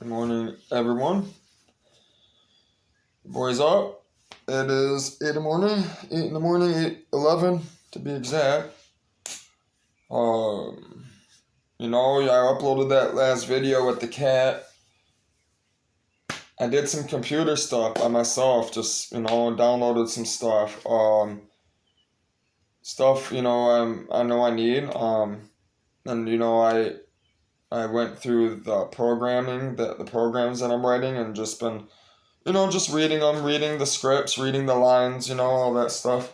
Good morning, everyone. The boys up. It is 8 in the morning, 8:11 to be exact. I uploaded that last video with the cat. I did some computer stuff by myself, just, downloaded some stuff. I know I need. I went through the programming, the programs that I'm writing, and just been just reading them, reading the scripts, reading the lines, all that stuff.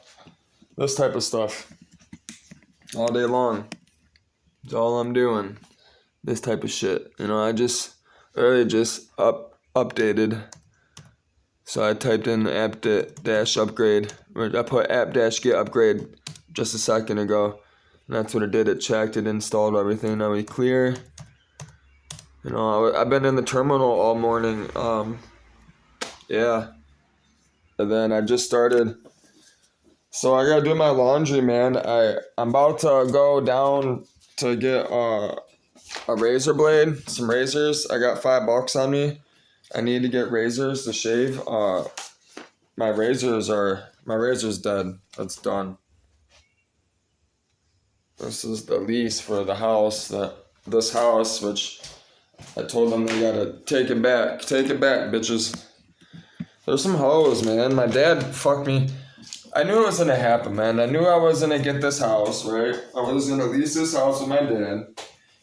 This type of stuff. All day long. That's all I'm doing. This type of shit. I just updated. So I typed in app-upgrade. I put app-get upgrade just a second ago. And that's what it did. It checked, it installed everything. Now we clear. I've been in the terminal all morning. Yeah. And then I just started. So I gotta do my laundry, man. I'm about to go down to get a razor blade, some razors. I got $5 on me. I need to get razors to shave. My razor's dead. It's done. This is the lease for the house, this house, which I told them they gotta take it back. Take it back, bitches. There's some hoes, man. My dad fucked me. I knew it was gonna happen, man. I knew I was gonna get this house, right? I was gonna lease this house with my dad.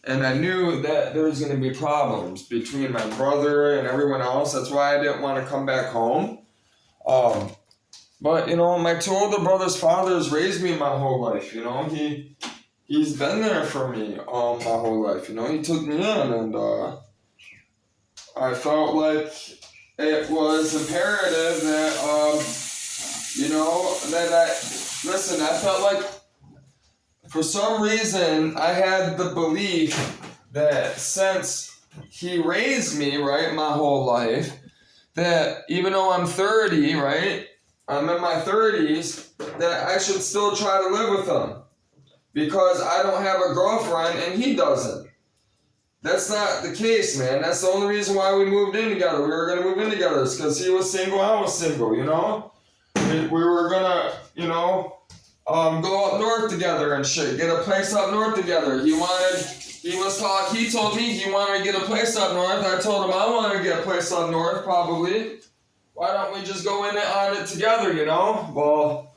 And I knew that there was gonna be problems between my brother and everyone else. That's why I didn't want to come back home. But my two older brothers' fathers raised me my whole life, He's been there for me my whole life, He took me in, and I felt like it was imperative that, I felt like for some reason I had the belief that since he raised me, right, my whole life, that even though I'm 30, right, I'm in my 30s, that I should still try to live with him. Because I don't have a girlfriend and he doesn't. That's not the case, man. That's the only reason why we moved in together. We were going to move in together. It's because he was single, I was single, We were going to, go up north together and shit. Get a place up north together. He told me he wanted to get a place up north. I told him I wanted to get a place up north, probably. Why don't we just go in on it together, Well,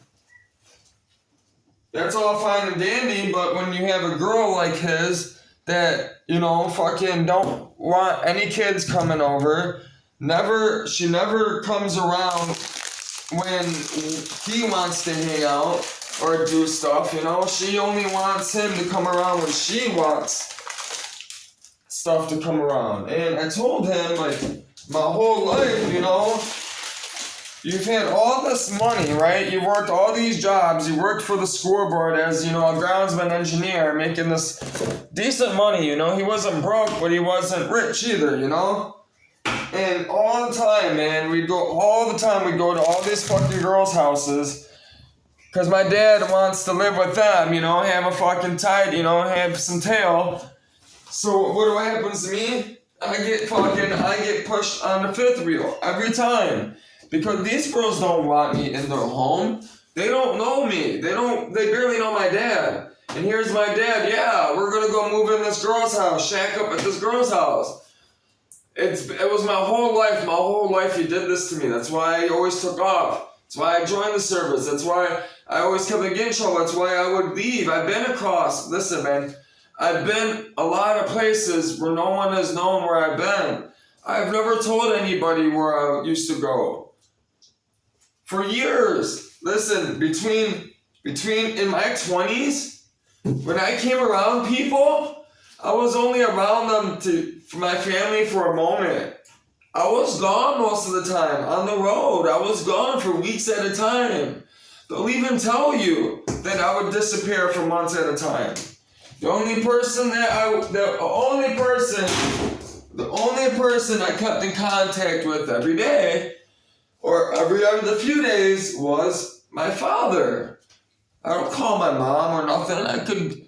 that's all fine and dandy, but when you have a girl like his that, fucking don't want any kids coming over, she never comes around when he wants to hang out or do stuff, She only wants him to come around when she wants stuff to come around. And I told him, my whole life, you've had all this money, right? You worked all these jobs. You worked for the school board as, a groundsman engineer, making this decent money, He wasn't broke, but he wasn't rich either, And all the time, man, we'd go to all these fucking girls' houses. Because my dad wants to live with them, have a fucking tide, have some tail. So what happens to me? I get pushed on the fifth wheel every time. Because these girls don't want me in their home. They don't know me. They barely know my dad. And here's my dad. Yeah, we're gonna go move in this girl's house, shack up at this girl's house. It was my whole life. My whole life he did this to me. That's why I always took off. That's why I joined the service. That's why I always kept getting in trouble. That's why I would leave. Listen, man. I've been a lot of places where no one has known where I've been. I've never told anybody where I used to go. For years, listen, between in my 20s, when I came around people, I was only around them for my family for a moment. I was gone most of the time, on the road. I was gone for weeks at a time. They'll even tell you that I would disappear for months at a time. The only person I kept in contact with every day or every other few days was my father. I don't call my mom or nothing. I could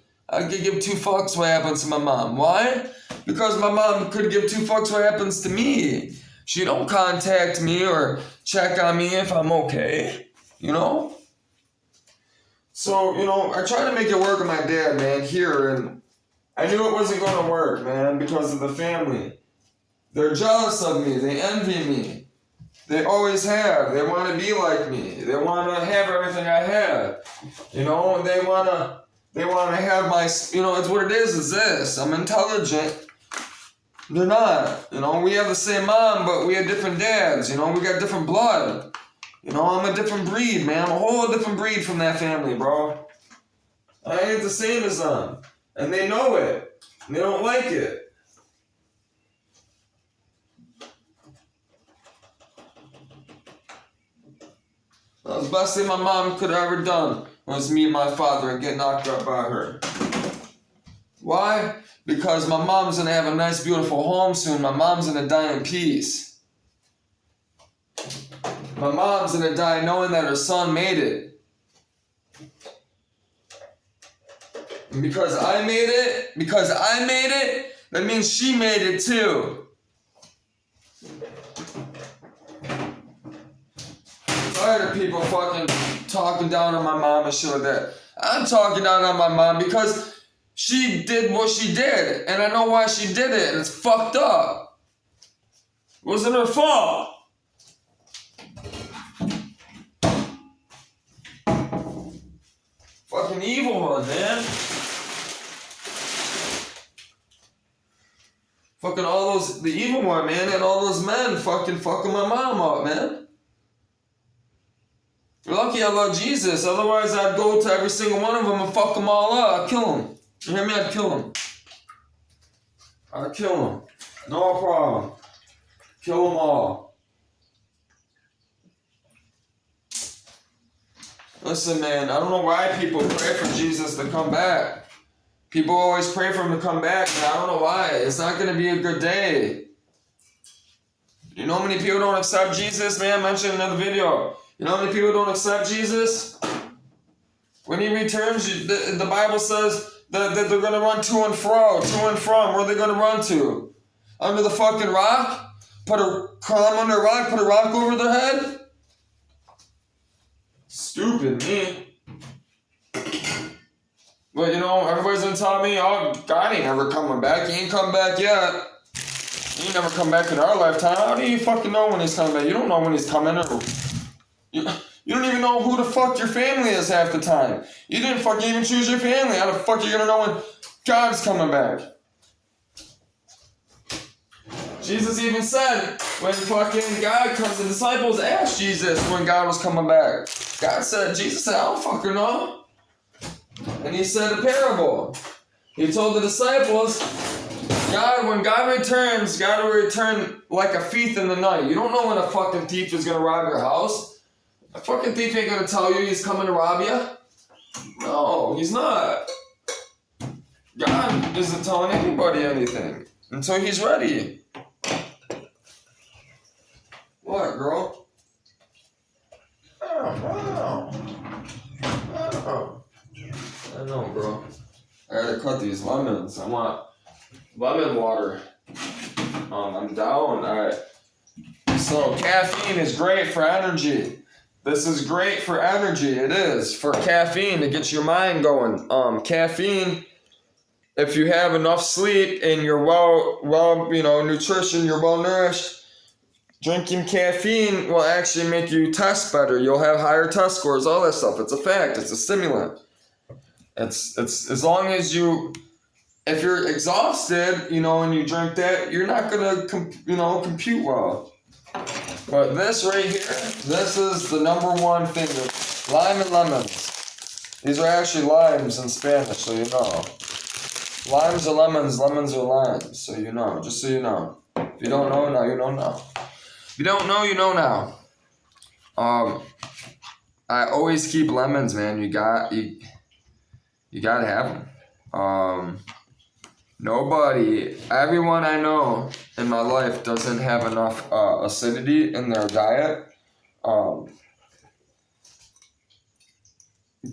give two fucks what happens to my mom. Why? Because my mom could give two fucks what happens to me. She don't contact me or check on me if I'm okay, you know? So, you know, I tried to make it work with my dad, man, here, and I knew it wasn't going to work, man, because of the family. They're jealous of me. They envy me. They always have. They want to be like me. They want to have everything I have. You know, they want to have my, you know, it's what it is, it's this. I'm intelligent. They're not. You know, we have the same mom, but we have different dads. You know, we got different blood. You know, I'm a different breed, man. I'm a whole different breed from that family, bro. I ain't the same as them. And they know it. And they don't like it. That was the best thing my mom could have ever done was meet my father and get knocked up by her. Why? Because my mom's gonna have a nice, beautiful home soon. My mom's gonna die in peace. My mom's gonna die knowing that her son made it. And because I made it, that means she made it too. I'm tired of people fucking talking down on my mom and shit like that. I'm talking down on my mom because she did what she did, and I know why she did it, and it's fucked up. It wasn't her fault. Fucking evil one, man. Fucking the evil one, man, and all those men fucking my mom up, man. You're lucky I love Jesus, otherwise I'd go to every single one of them and fuck them all up. I'd kill them. You hear me? I'd kill them. I'd kill them. No problem. Kill them all. Listen, man, I don't know why people pray for Jesus to come back. People always pray for him to come back, and I don't know why. It's not going to be a good day. You know how many people don't accept Jesus, man? I mentioned in another video. You know how many people don't accept Jesus? When he returns, the Bible says that they're going to run to and from. Where are they going to run to? Under the fucking rock? Climb under a rock, put a rock over their head? Stupid, me. But, you know, everybody's going to tell me, oh, God ain't never coming back. He ain't come back yet. He ain't never come back in our lifetime. How do you fucking know when he's coming back? You don't know when he's coming. You don't even know who the fuck your family is half the time. You didn't fucking even choose your family. How the fuck are you gonna know when God's coming back? Jesus even said when fucking God comes, the disciples asked Jesus when God was coming back. Jesus said, I don't fucking know. And he said a parable. He told the disciples, when God returns, God will return like a thief in the night. You don't know when a fucking thief is gonna rob your house. A fucking thief ain't gonna tell you he's coming to rob you. No, he's not. God isn't telling anybody anything until he's ready. What, girl? Oh. I know, bro. I gotta cut these lemons. I want lemon water. I'm down. Alright. So, caffeine is great for energy. This is great for energy. It is for caffeine to get your mind going. Caffeine, if you have enough sleep and you're nutrition, you're well nourished, drinking caffeine will actually make you test better. You'll have higher test scores, all that stuff. It's a fact. It's a stimulant. It's as long as if you're exhausted, and you drink that, you're not gonna compute well. But this right here, this is the number one thing. Lime and lemons. These are actually limes in Spanish, so you know. Limes are lemons, lemons are limes, so you know. Just so you know. If you don't know, now you know now. If you don't know, you know now. I always keep lemons, man. You gotta have them. Everyone I know in my life doesn't have enough acidity in their diet.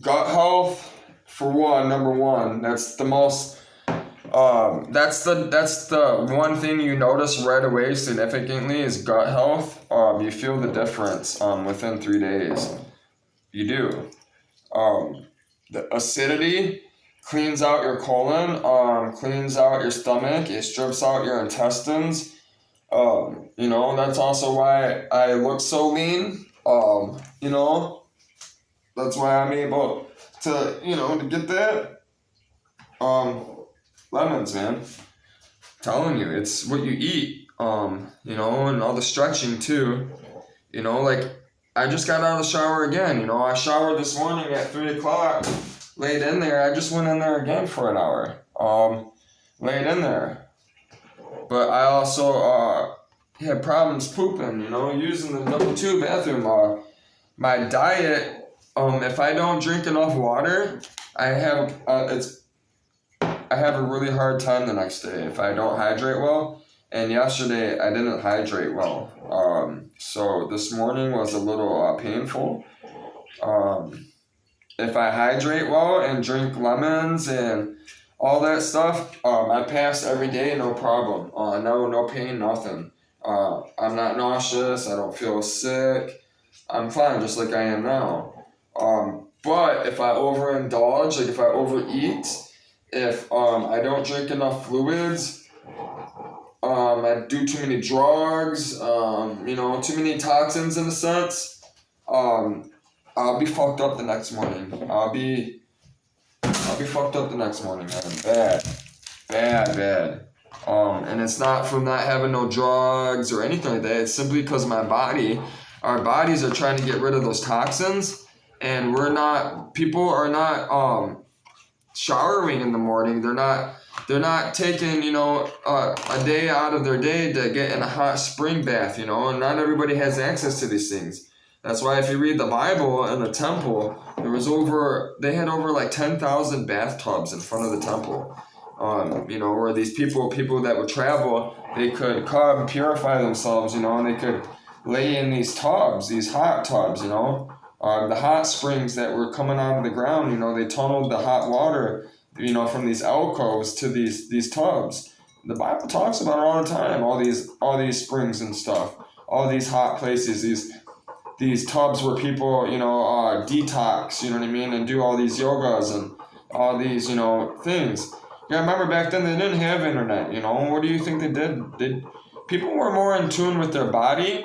Gut health, for one, number one, that's the most That's the one thing you notice right away significantly is gut health. You feel the difference within 3 days. You do. The acidity cleans out your colon, cleans out your stomach, it strips out your intestines. That's also why I look so lean. That's why I'm able to get that. Lemons, man. Telling you, it's what you eat. And all the stretching too. Like I just got out of the shower again. I showered this morning at 3 o'clock. Laid in there. I just went in there again for an hour. Laid in there. But I also had problems pooping. Using the number 2 bathroom. My diet. If I don't drink enough water, I have a really hard time the next day if I don't hydrate well. And yesterday I didn't hydrate well. So this morning was a little painful. If I hydrate well and drink lemons and all that stuff, I pass every day, no problem. No pain, nothing. I'm not nauseous. I don't feel sick. I'm fine, just like I am now. But if I overindulge, like if I overeat, if I don't drink enough fluids, I do too many drugs, too many toxins in a sense, I'll be fucked up the next morning. I'll be fucked up the next morning, man. Bad. And it's not from not having no drugs or anything like that. It's simply because our bodies are trying to get rid of those toxins, and people are not showering in the morning. They're not taking, a day out of their day to get in a hot spring bath, and not everybody has access to these things. That's why if you read the Bible in the temple, they had over like 10,000 bathtubs in front of the temple. Where these people that would travel, they could come and purify themselves, and they could lay in these tubs, these hot tubs, the hot springs that were coming out of the ground, they tunneled the hot water, from these alcoves to these tubs. The Bible talks about it all the time, all these springs and stuff, all these hot places, these tubs where people, detox, and do all these yogas and all these, things. Yeah, I remember back then they didn't have internet, What do you think they did? People were more in tune with their body,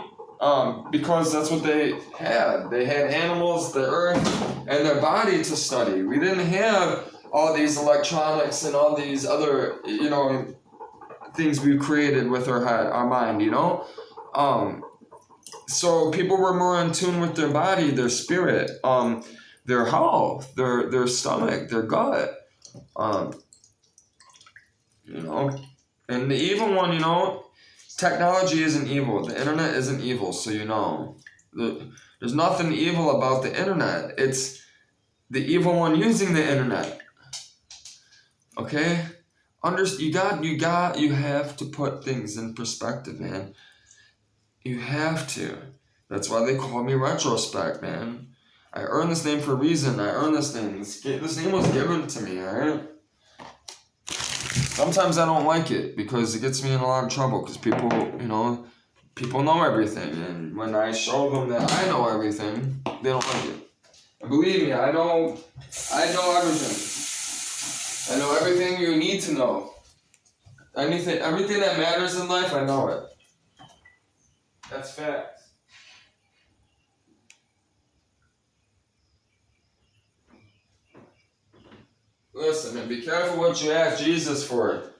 because that's what they had. They had animals, the earth, and their body to study. We didn't have all these electronics and all these other, things we've created with our head, our mind, So people were more in tune with their body, their spirit, their health, their stomach, their gut, And the evil one, technology isn't evil. The internet isn't evil, so there's nothing evil about the internet. It's the evil one using the internet. Okay? You have to put things in perspective, man. You have to. That's why they call me Retrospect, man. I earned this name for a reason. I earned this name. This name was given to me, alright? Sometimes I don't like it because it gets me in a lot of trouble because people know everything. And when I show them that I know everything, they don't like it. And believe me, I know everything. I know everything you need to know. Everything that matters in life, I know it. That's facts. Listen, and be careful what you ask Jesus for.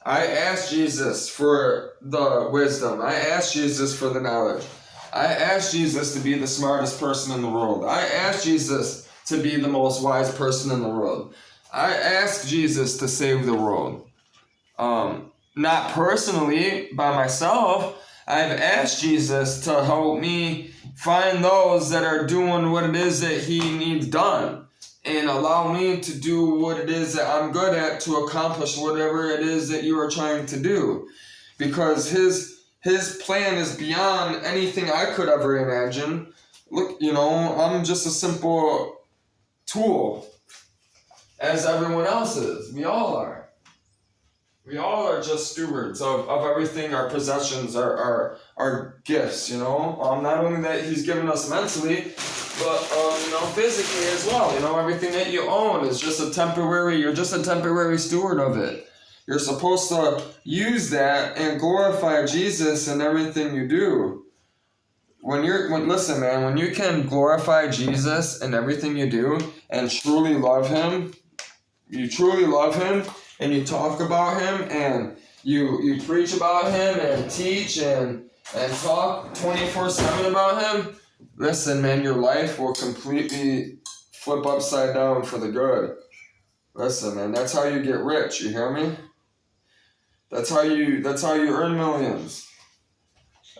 I asked Jesus for the wisdom. I asked Jesus for the knowledge. I asked Jesus to be the smartest person in the world. I asked Jesus to be the most wise person in the world. I asked Jesus to save the world. Not personally, by myself. I've asked Jesus to help me find those that are doing what it is that he needs done. And allow me to do what it is that I'm good at to accomplish whatever it is that you are trying to do. Because his plan is beyond anything I could ever imagine. Look, I'm just a simple tool. As everyone else is. We all are. We all are just stewards of everything, our possessions, our gifts, you know? Not only that he's given us mentally, but, physically as well. You know, everything that you own is just you're just a temporary steward of it. You're supposed to use that and glorify Jesus in everything you do. Listen, man, when you can glorify Jesus in everything you do and truly love him, you truly love him, and you talk about him, and you preach about him, and teach, and talk 24/7 about him, listen, man, your life will completely flip upside down for the good. Listen, man, that's how you get rich, you hear me? That's how you earn millions.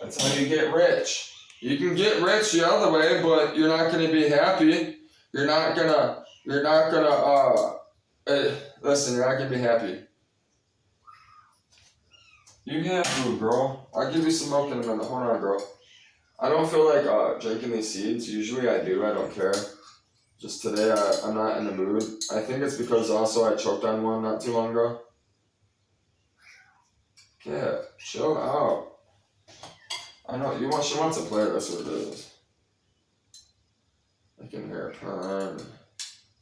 That's how you get rich. You can get rich the other way, but you're not gonna be happy. You're not gonna listen, you're not gonna be happy. You can have food, girl. I'll give you some milk in a minute. Hold on, girl. I don't feel like drinking these seeds. Usually I do. I don't care. Just today, I'm not in the mood. I think it's because also I choked on one not too long ago. Yeah, chill out. I know she wants to play. That's what it is. I can hear her.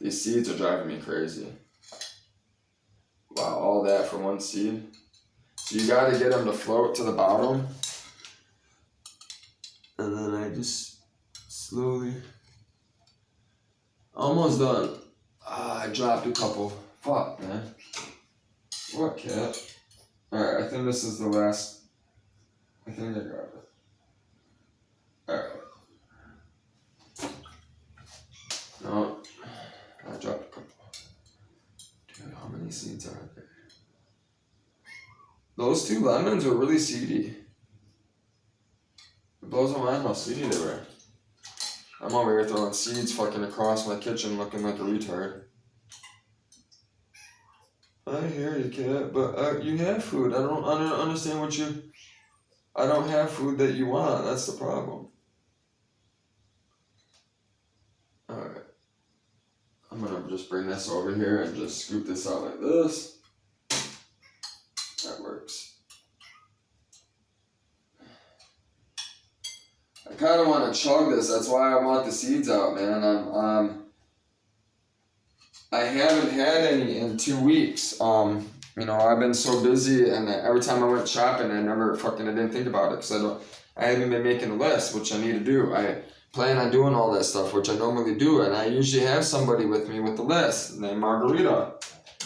These seeds are driving me crazy. Wow, all that for one seed. So you gotta get them to float to the bottom. And then I just slowly. Almost done. I dropped a couple. Fuck, man. What, cat? Alright, I think this is the last. I think I got it. Alright. No. I dropped a couple. Dude, how many seeds are there? Those 2 lemons were really seedy. It blows my mind how seedy they were. I'm over here throwing seeds fucking across my kitchen looking like a retard. I hear you, kid, but you have food. I don't understand what you... I don't have food that you want. That's the problem. Alright. I'm gonna just bring this over here and just scoop this out like this. That works. I kind of want to chug this. That's why I want the seeds out, man. I haven't had any in 2 weeks. I've been so busy, and every time I went shopping, I didn't think about it because I haven't been making a list, which I need to do. I plan on doing all that stuff, which I normally do, and I usually have somebody with me with the list named Margarita.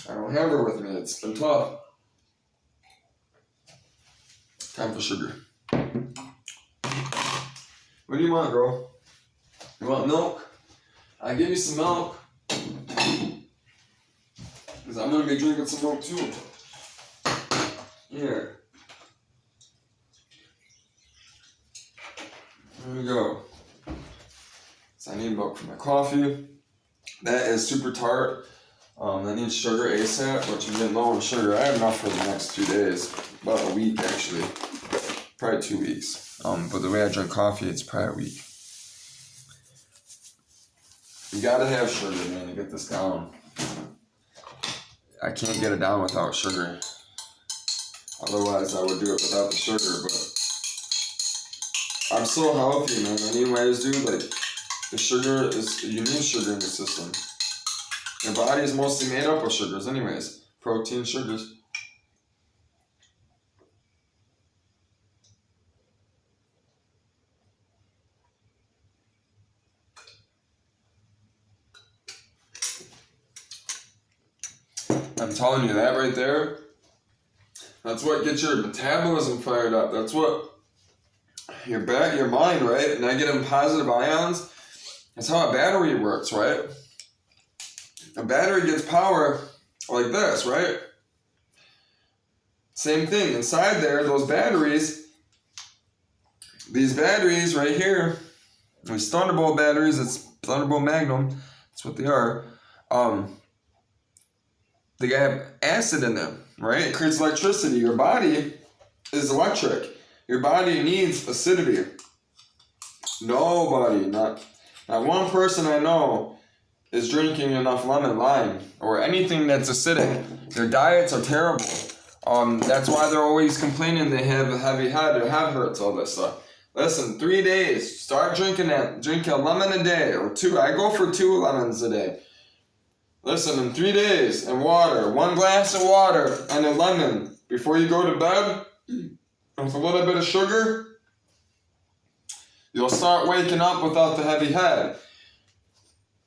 I don't have her with me. It's been tough. Time for sugar. What do you want, girl? You want milk? I'll give you some milk. Because I'm going to be drinking some milk too. Here. There we go. So I need milk for my coffee. That is super tart. I need sugar ASAP, which I'm getting low on sugar. I have enough for the next 2 days. About a week, actually. Probably 2 weeks. But the way I drink coffee, it's probably a week. You gotta have sugar, man, to get this down. I can't get it down without sugar. Otherwise, I would do it without the sugar, but I'm so healthy, man. Anyways, dude, like, you need sugar in the system. Your body is mostly made up of sugars anyways. Protein, sugars. I'm telling you, that right there, that's what gets your metabolism fired up. That's what your mind, right? Negative and positive ions. That's how a battery works, right? A battery gets power like this, right? Same thing. Inside there, these batteries right here, these Thunderbolt batteries, it's Thunderbolt Magnum, that's what they are. They have acid in them, right? It creates electricity. Your body is electric. Your body needs acidity. Nobody, not one person I know is drinking enough lemon lime or anything that's acidic. Their diets are terrible. That's why they're always complaining they have a heavy head or head hurts, all this stuff. Listen, 3 days, start drinking that. Drink a lemon a day or 2. I go for 2 lemons a day. Listen, in 3 days, and water, 1 glass of water and a lemon before you go to bed with a little bit of sugar, you'll start waking up without the heavy head.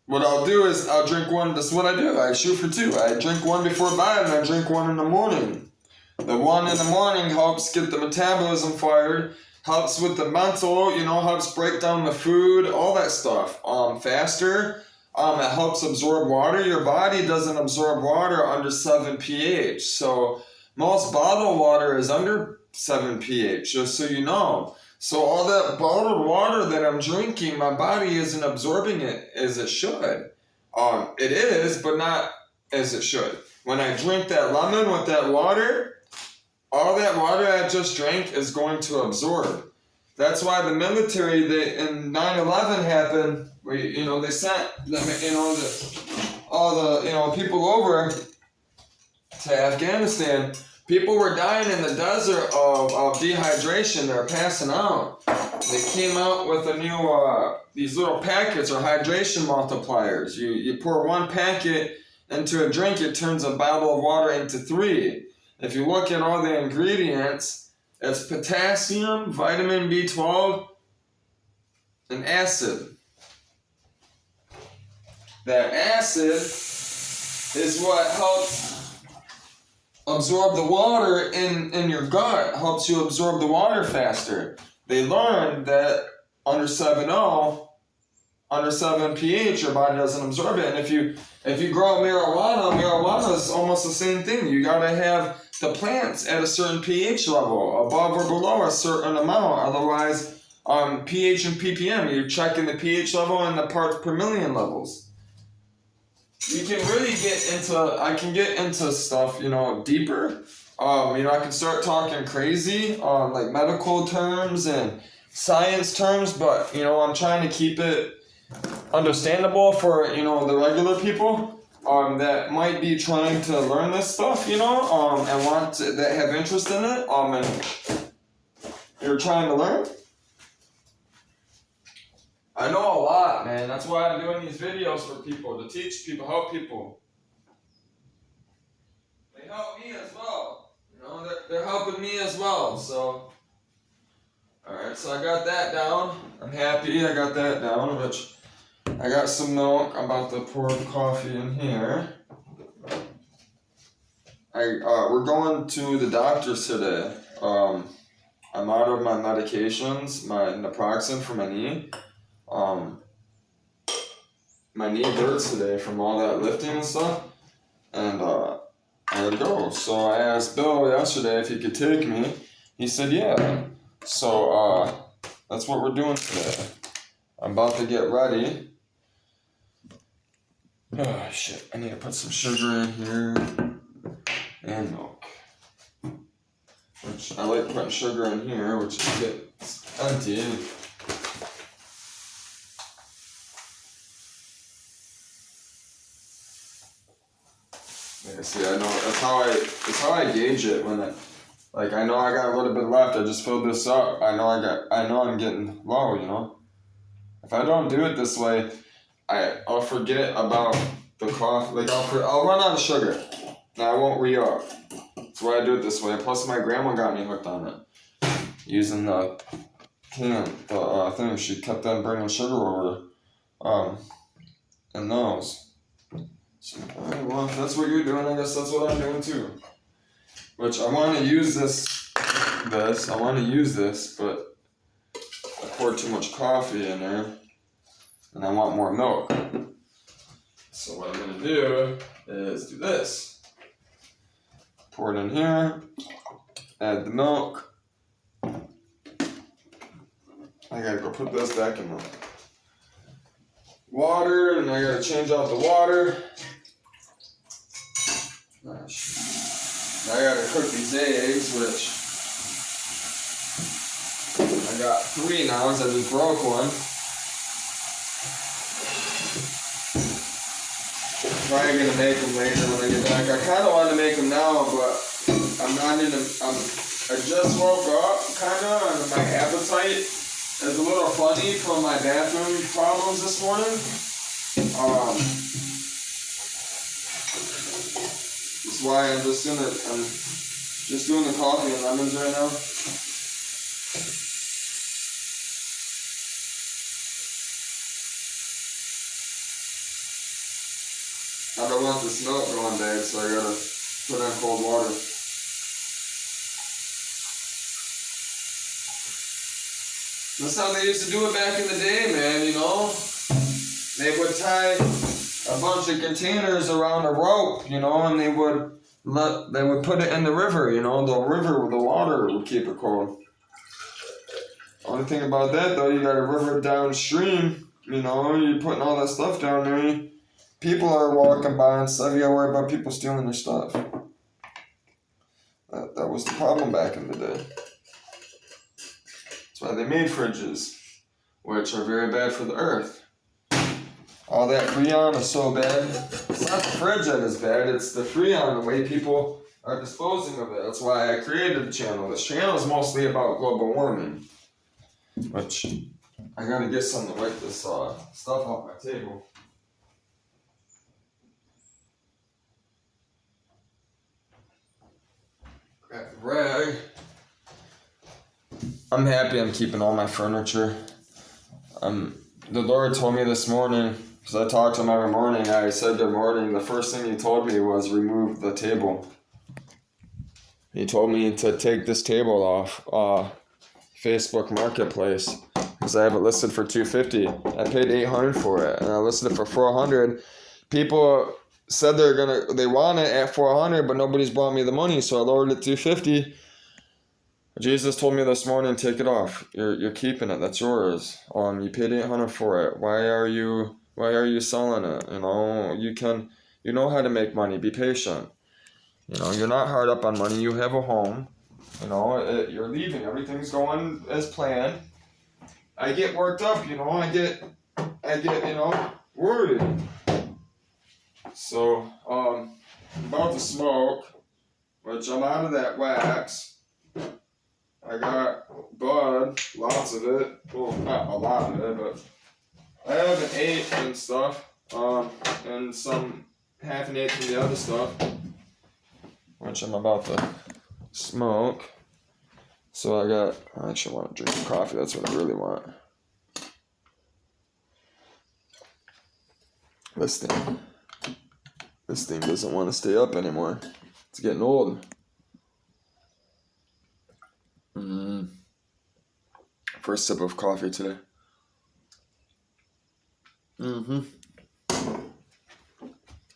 What I'll do is I'll drink 1. This is what I do. I shoot for 2. I drink 1 before bed and I drink 1 in the morning. The 1 in the morning helps get the metabolism fired, helps with the mental, helps break down the food, all that stuff faster. It helps absorb water. Your body doesn't absorb water under 7 pH. So most bottled water is under 7 pH, just so you know. So all that bottled water that I'm drinking, my body isn't absorbing it as it should. It is, but not as it should. When I drink that lemon with that water, all that water I just drank is going to absorb. That's why the military, in 9/11 happened, they sent all the people over to Afghanistan. People were dying in the desert of dehydration. They were passing out. They came out with a new, these little packets are hydration multipliers. You pour 1 packet into a drink, it turns a bottle of water into 3. If you look at all the ingredients, it's potassium, vitamin B12, and acid. That acid is what helps absorb the water in your gut, helps you absorb the water faster. They learned that under 7 pH, your body doesn't absorb it. And if you grow marijuana is almost the same thing. You gotta have the plants at a certain pH level, above or below a certain amount. Otherwise, pH and ppm, you're checking the pH level and the parts per million levels. You can really I can get into stuff, deeper. I can start talking crazy on like medical terms and science terms, but, I'm trying to keep it understandable for, the regular people that might be trying to learn this stuff, and that have interest in it, and you're trying to learn. I know a lot, man. That's why I'm doing these videos for people, to teach people, help people. They help me as well. They're helping me as well, so. Alright, so I got that down. I'm happy I got that down, which I got some milk. I'm about to pour the coffee in here. We're going to the doctor's today. I'm out of my medications, my naproxen for my knee. My knee hurts today from all that lifting and stuff, and I gotta go. So I asked Bill yesterday if he could take me. He said yeah. So that's what we're doing today. I'm about to get ready. Oh shit, I need to put some sugar in here and milk. Which I like putting sugar in here, which gets empty. Yeah, see, I know that's how I gauge it when I know I got a little bit left. I just filled this up. I know I'm getting low. If I don't do it this way, I'll forget about the coffee. I'll run out of sugar, and I won't re-up. That's why I do it this way. Plus, my grandma got me hooked on it using the thing. She kept on bringing sugar over, and those. So, well, if that's what you're doing, I guess that's what I'm doing too. Which I want to use this, I want to use this, but I poured too much coffee in there, and I want more milk. So what I'm going to do is do this. Pour it in here, add the milk. I gotta go put this back in the water, and I gotta change out the water. I gotta cook these eggs, which I got 3 now, because I just broke one. Probably gonna make them later when I get back. I kind of want to make them now, but I'm not in a, I just woke up, kinda, and my appetite is a little funny from my bathroom problems this morning. That's why I'm just doing the coffee and lemons right now. I don't want this milk going bad, so I gotta put in cold water. That's how they used to do it back in the day, man, you know? They would tie a bunch of containers around a rope, you know, and they would put it in the river, you know, the water would keep it cold. Only thing about that, though, you got a river downstream, you know, you're putting all that stuff down there. People are walking by and stuff, you gotta worry about people stealing their stuff. That was the problem back in the day. That's why they made fridges, which are very bad for the earth. All that Freon is so bad. It's not the fridge that is bad, it's the Freon, the way people are disposing of it. That's why I created the channel. This channel is mostly about global warming, which I gotta get something to wipe this stuff off my table. Grab the rag. I'm happy I'm keeping all my furniture. The Lord told me this morning, because I talked to him every morning, I said good morning. The first thing he told me was remove the table. He told me to take this table off Facebook Marketplace because I have it listed for $250. I paid $800 for it, and I listed it for $400. People said they want it at $400, but nobody's brought me the money, so I lowered it to $250. Jesus told me this morning, take it off. You're keeping it. That's yours. You paid $800 for it. Why are you selling it? You know, you know how to make money. Be patient. You know, you're not hard up on money. You have a home. You know, you're leaving. Everything's going as planned. I get worked up. You know, I get you know, worried. So, I'm about to smoke, which I'm out of that wax. I got bud, lots of it. Well, not a lot of it, but I have an eighth and stuff. And some half an eighth from the other stuff, which I'm about to smoke. So I actually want to drink some coffee. That's what I really want. This thing doesn't want to stay up anymore. It's getting old. First sip of coffee today.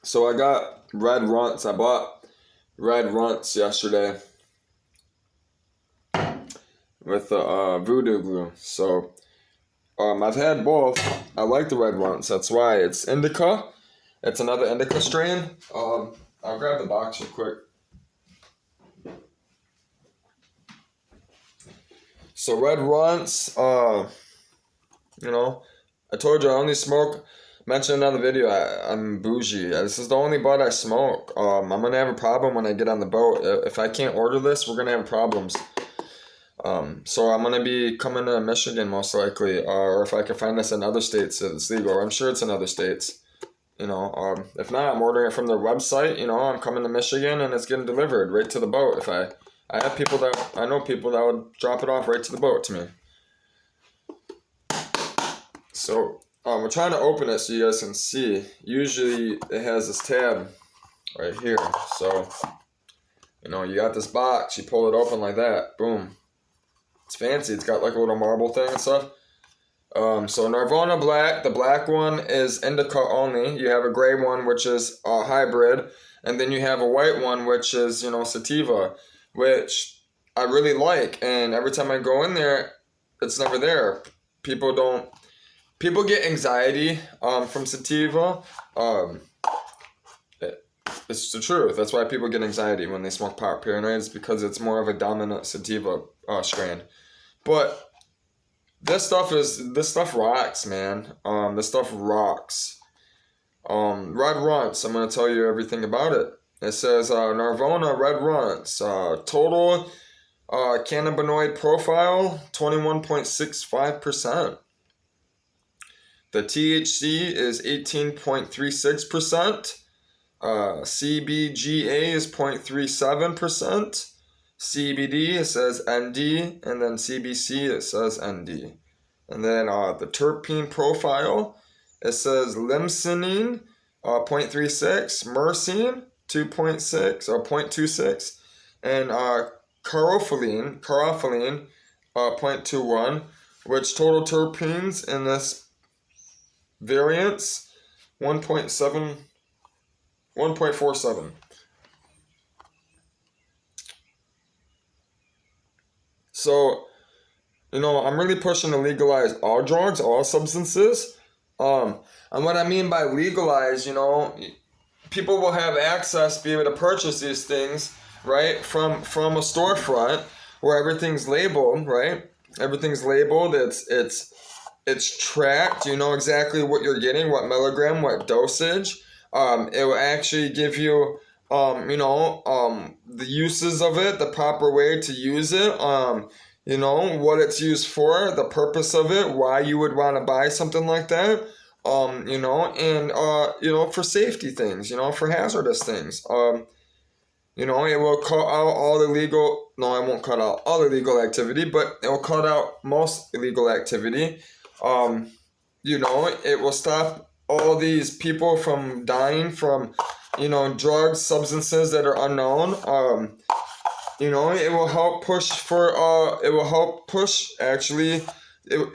So I got red runts. I bought red runts yesterday with the voodoo glue. So I've had both. I like the red runts. That's why it's indica. It's another indica strain. I'll grab the box real quick. So red runts, you know, I told you I only smoke, mentioned in the video, I'm bougie. This is the only bud I smoke. I'm going to have a problem when I get on the boat. If I can't order this, we're going to have problems. So I'm going to be coming to Michigan most likely, or if I can find this in other states, it's legal. I'm sure it's in other states. You know, if not, I'm ordering it from their website. You know, I'm coming to Michigan and it's getting delivered right to the boat. I know people that would drop it off right to the boat to me. So we're trying to open it so you guys can see. Usually it has this tab right here. So, you know, you got this box, you pull it open like that, boom. It's fancy. It's got like a little marble thing and stuff. So Nirvana Black, the black one is indica only. You have a gray one, which is a hybrid, and then you have a white one, which is, you know, sativa, which I really like. And every time I go in there, it's never there. People get anxiety from sativa. It's the truth. That's why people get anxiety when they smoke pot. Paranoid is because it's more of a dominant sativa strain. But this stuff rocks, man. This stuff rocks. Red runts. I'm gonna tell you everything about it. It says Narvona red runts. Total cannabinoid profile 21.65%. The THC is 18.36%. CBGA is 0.37%. CBD, it says ND, and then CBC, it says ND. And then the terpene profile, it says limsinine, 0.36, myrcene, 2.6 or 0.26, and carophyllene, 0.21, which total terpenes in this variance 1.47. So, I'm really pushing to legalize all drugs, all substances. And what I mean by legalize, people will have access, be able to purchase these things, right, from a storefront where everything's labeled, right? Everything's labeled. It's tracked. You know exactly what you're getting, what milligram, what dosage. It will actually give you, the uses of it, the proper way to use it. What it's used for, the purpose of it, why you would want to buy something like that. For safety things, for hazardous things. It will cut out all illegal. No, it won't cut out all illegal activity, but it will cut out most illegal activity. It will stop all these people from dying from, drugs, substances that are unknown. It will help push actually.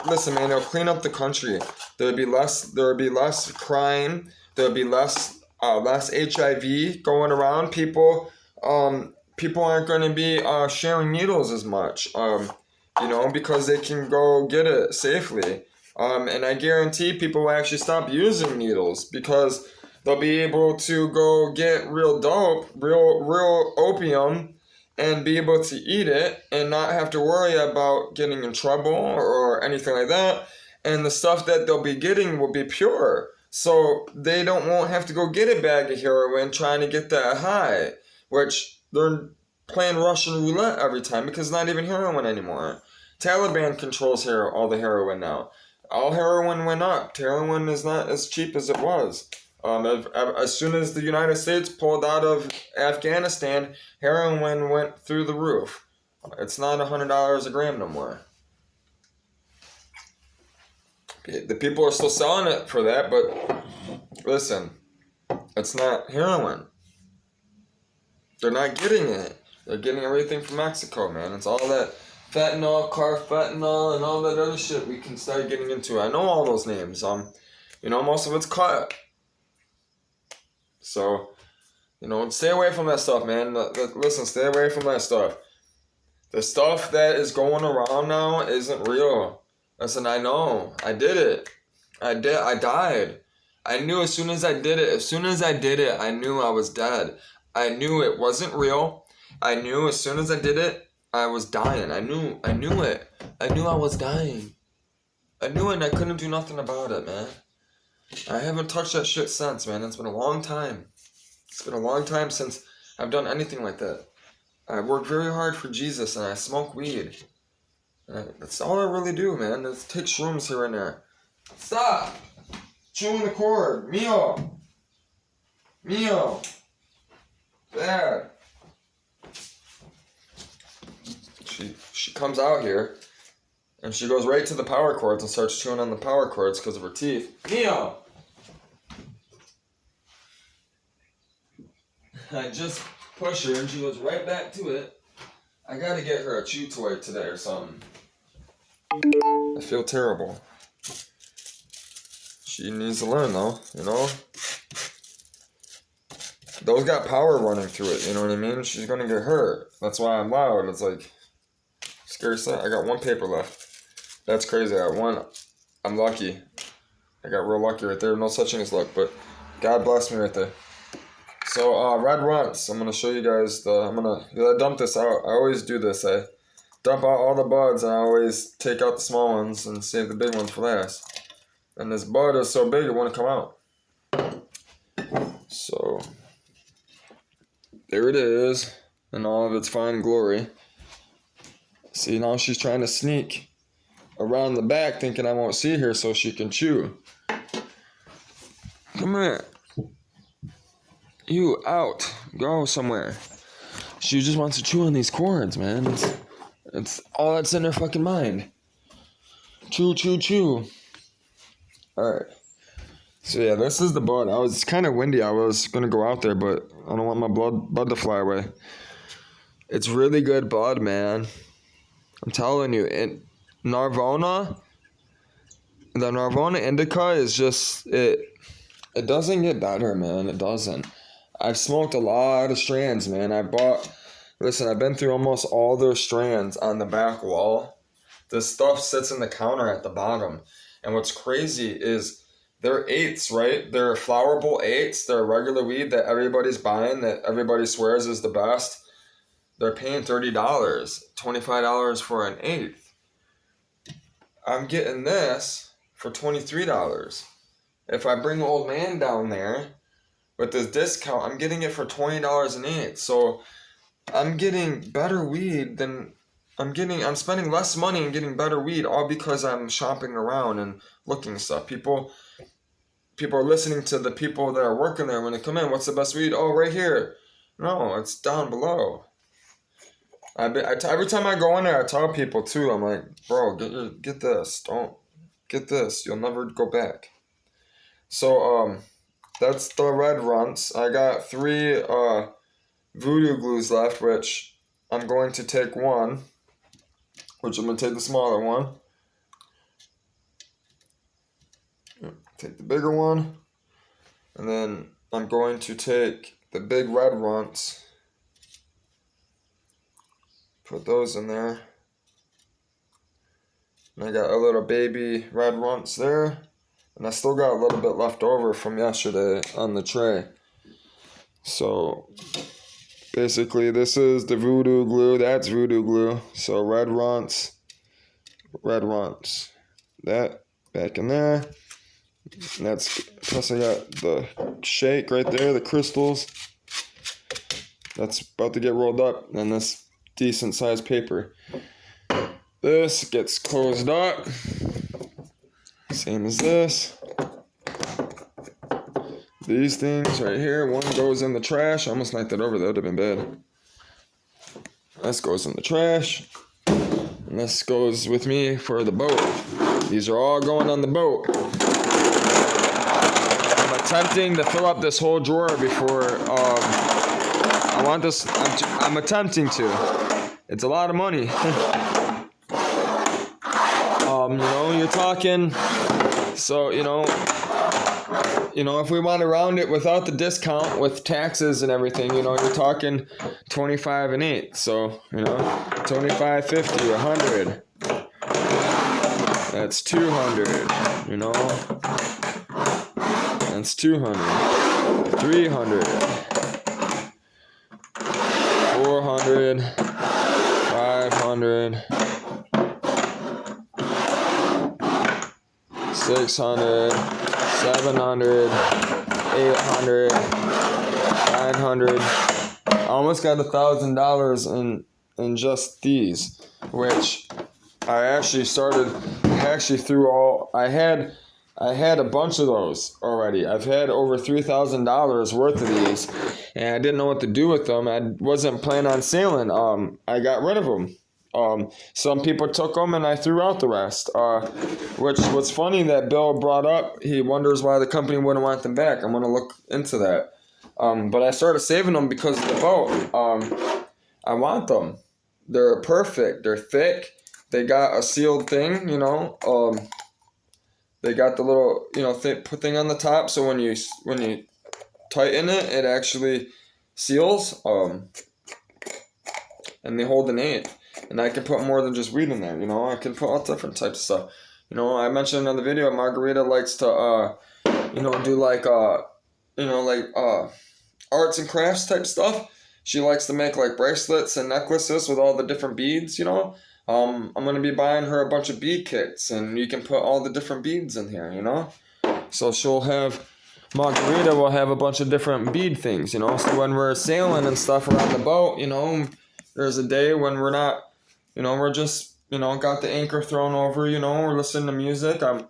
Listen, man, it'll clean up the country. There would be less crime. There would be less HIV going around. People aren't going to be sharing needles as much. Because they can go get it safely. And I guarantee people will actually stop using needles because they'll be able to go get real dope, real opium, and be able to eat it and not have to worry about getting in trouble or anything like that. And the stuff that they'll be getting will be pure. So they won't have to go get a bag of heroin trying to get that high, which they're playing Russian roulette every time because it's not even heroin anymore. Taliban controls all the heroin now. All heroin went up. Heroin is not as cheap as it was. As soon as the United States pulled out of Afghanistan, heroin went through the roof. It's not $100 a gram no more. The people are still selling it for that, but listen, it's not heroin. They're not getting it. They're getting everything from Mexico, man. It's all that fentanyl, carfentanil, and all that other shit we can start getting into. I know all those names. Most of it's cut. So, stay away from that stuff, man. Listen, stay away from that stuff. The stuff that is going around now isn't real. Listen, I know. I did it. I died. I knew as soon as I did it, I knew I was dead. I knew it wasn't real. I knew as soon as I did it, I was dying. I knew it. I knew I was dying. I knew it and I couldn't do nothing about it, man. I haven't touched that shit since, man. It's been a long time. It's been a long time since I've done anything like that. I work very hard for Jesus and I smoke weed. That's all I really do, man. Is take shrooms here and there. Stop! Chewing the cord. Mio! Bad. She comes out here and she goes right to the power cords and starts chewing on the power cords because of her teeth. Mio! I just push her and she goes right back to it. I gotta get her a chew toy today or something. I feel terrible. She needs to learn though, Those got power running through it, you know what I mean? She's gonna get hurt. That's why I'm loud. It's like, scary stuff. I got one paper left. That's crazy. I got one. I'm lucky. I got real lucky right there. No such thing as luck, but God bless me right there. So, red runts. I'm going to show you guys I dump this out. I always do this. I dump out all the buds and I always take out the small ones and save the big ones for last. And this bud is so big it won't come out. So, There it is, in all of its fine glory. See, now she's trying to sneak around the back, thinking I won't see her so she can chew. Come here. You out. Go somewhere. She just wants to chew on these cords, man. It's all that's in her fucking mind. Chew, chew, chew. Alright. So yeah, this is the bud. It's kind of windy. I was going to go out there, but I don't want my bud to fly away. It's really good bud, man. I'm telling you. The Narvona Indica is just, it doesn't get better, man. It doesn't. I've smoked a lot of strands, man. I've been through almost all their strands on the back wall. This stuff sits in the counter at the bottom. And what's crazy is they're eights, right? They're flowerable eights. They're a regular weed that everybody's buying, that everybody swears is the best. They're paying $30, $25 for an eighth. I'm getting this for $23. If I bring Old Man down there with this discount, I'm getting it for $20 an eighth. So I'm getting better weed than I'm spending less money and getting better weed, all because I'm shopping around and looking stuff. People are listening to the people that are working there when they come in. What's the best weed? Oh, right here. No, it's down below. Every time I go in there, I tell people too. I'm like, bro, get this. Don't get this. You'll never go back. So that's the red runts. I got 3 voodoo glues left, which I'm going to take one. Which I'm going to take the smaller one. Take the bigger one. And then I'm going to take the big red runts. Put those in there. And I got a little baby red runts there. And I still got a little bit left over from yesterday on the tray. So basically this is the voodoo glue. That's voodoo glue. So red runts. That back in there. And plus I got the shake right there, the crystals. That's about to get rolled up. And this decent sized paper. This gets closed up. Same as this. These things right here, one goes in the trash. I almost knocked that over, that would have been bad. This goes in the trash. And this goes with me for the boat. These are all going on the boat. I'm attempting to fill up this whole drawer before I'm attempting to. It's a lot of money. You're talking, so, if we want to round it without the discount with taxes and everything, you're talking 25 and 8. So, 25, 50, 100. That's 200, That's 200. 300. 400. 500. 600, 700, 800, 900. I almost got $1,000 in just these, which I actually I had a bunch of those already. I've had over $3,000 worth of these, and I didn't know what to do with them. I wasn't planning on selling. I got rid of them. Some people took them and I threw out the rest. Which was funny that Bill brought up. He wonders why the company wouldn't want them back. I'm going to look into that. But I started saving them because of the boat. I want them. They're perfect. They're thick. They got a sealed thing, They got the little, thing on the top. So when you tighten it, it actually seals. And they hold an 8. And I can put more than just weed in there, I can put all different types of stuff. I mentioned in the video, Margarita likes to, do like arts and crafts type stuff. She likes to make like bracelets and necklaces with all the different beads, I'm going to be buying her a bunch of bead kits, and you can put all the different beads in here, So she'll have margarita will have a bunch of different bead things, you know. So when we're sailing and stuff around the boat, you know, there's a day when we're not, you know, we're just, you know, got the anchor thrown over, you know, we're listening to music. I'm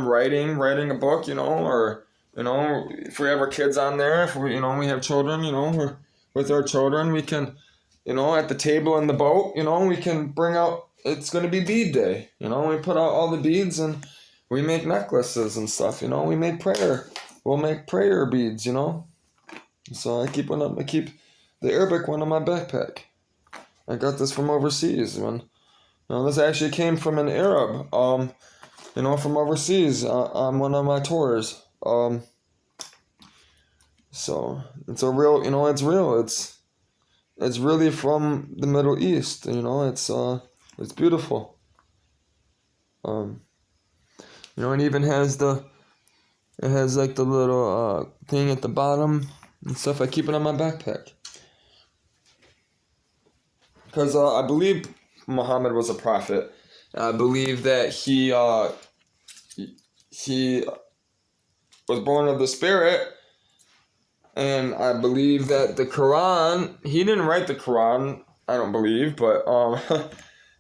writing a book, you know, or, you know, if we have our kids on there, if we, you know, we have children, you know, we're, with our children, we can, you know, at the table in the boat, you know, we can bring out, it's going to be bead day, you know, we put out all the beads and we make necklaces and stuff, you know, we'll make prayer beads, you know. So I keep the Arabic one in my backpack. I got this from overseas, man. Now this actually came from an Arab, you know, from overseas on one of my tours. So it's a real, you know, it's real. It's really from the Middle East, you know. It's beautiful. You know, it even has like the little thing at the bottom and stuff. I keep it on my backpack because I believe Muhammad was a prophet. I believe that he was born of the Spirit, and I believe that the Quran. He didn't write the Quran, I don't believe, but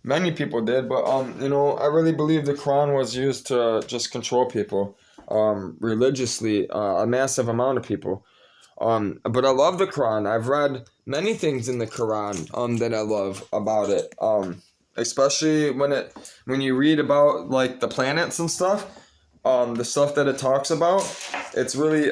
many people did. But you know, I really believe the Quran was used to just control people, religiously, a massive amount of people. But I love the Quran. I've read many things in the Quran that I love about it. Especially when you read about like the planets and stuff, the stuff that it talks about, it's really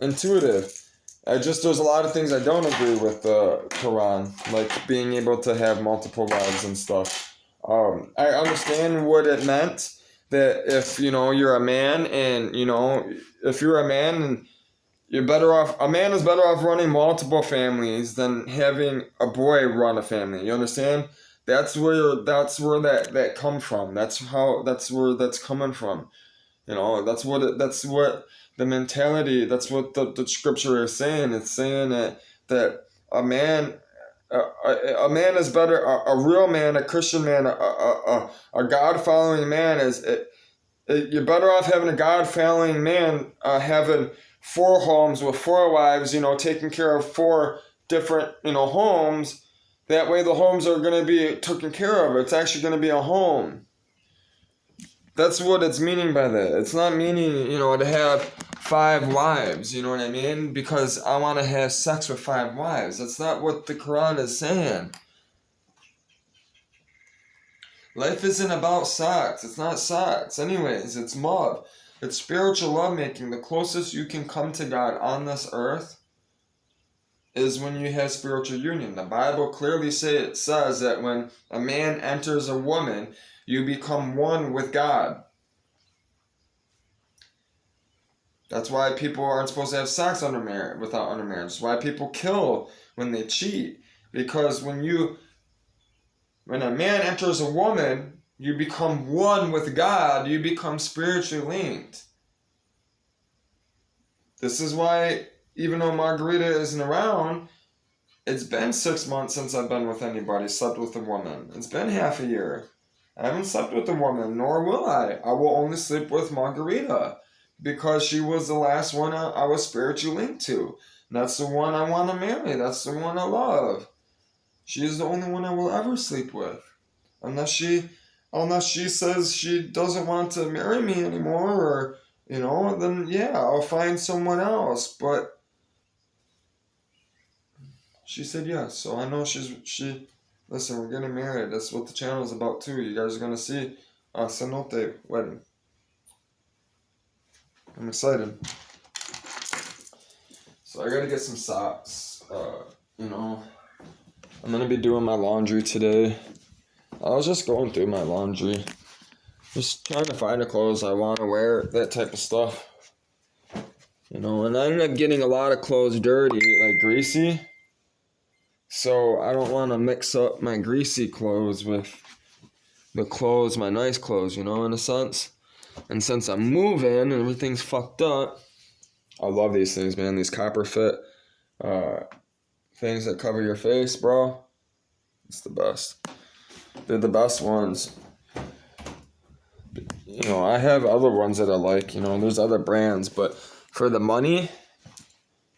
intuitive. There's a lot of things I don't agree with the Quran, like being able to have multiple wives and stuff. I understand what it meant that if you know you're a man and you know if you're a man and you're better off. A man is better off running multiple families than having a boy run a family. You understand? That's where that come from. That's where that's coming from. You know, that's what the mentality. That's what the scripture is saying. It's saying that a man. A man is better. A real man, a Christian man, a God following man you're better off having a God following man having 4 homes with 4 wives, you know, taking care of 4 different, you know, homes. That way the homes are going to be taken care of. It's actually going to be a home. That's what it's meaning by that. It's not meaning, you know, to have 5 wives, you know what I mean? Because I want to have sex with 5 wives. That's not what the Quran is saying. Life isn't about sex. It's not sex. Anyways, it's love. It's spiritual lovemaking. The closest you can come to God on this earth is when you have spiritual union. The Bible clearly says that when a man enters a woman, you become one with God. That's why people aren't supposed to have sex without marriage. That's why people kill when they cheat. Because when a man enters a woman, you become one with God. You become spiritually linked. This is why, even though Margarita isn't around, it's been 6 months since I've been with anybody, slept with a woman. It's been half a year. I haven't slept with a woman, nor will I. I will only sleep with Margarita because she was the last one I was spiritually linked to. And that's the one I want to marry. That's the one I love. She is the only one I will ever sleep with. Unless she says she doesn't want to marry me anymore, or, you know, then yeah, I'll find someone else. But she said yes, so I know listen, we're getting married. That's what the channel is about too. You guys are gonna see a cenote wedding. I'm excited. So I gotta get some socks. You know, I'm gonna be doing my laundry today. I was just going through my laundry. Just trying to find the clothes I want to wear, that type of stuff. You know, and I end up getting a lot of clothes dirty, like greasy. So I don't want to mix up my greasy clothes with my nice clothes, you know, in a sense. And since I'm moving and everything's fucked up, I love these things, man. These copper fit things that cover your face, bro. It's the best. They're the best ones. You know, I have other ones that I like, you know, there's other brands, but for the money,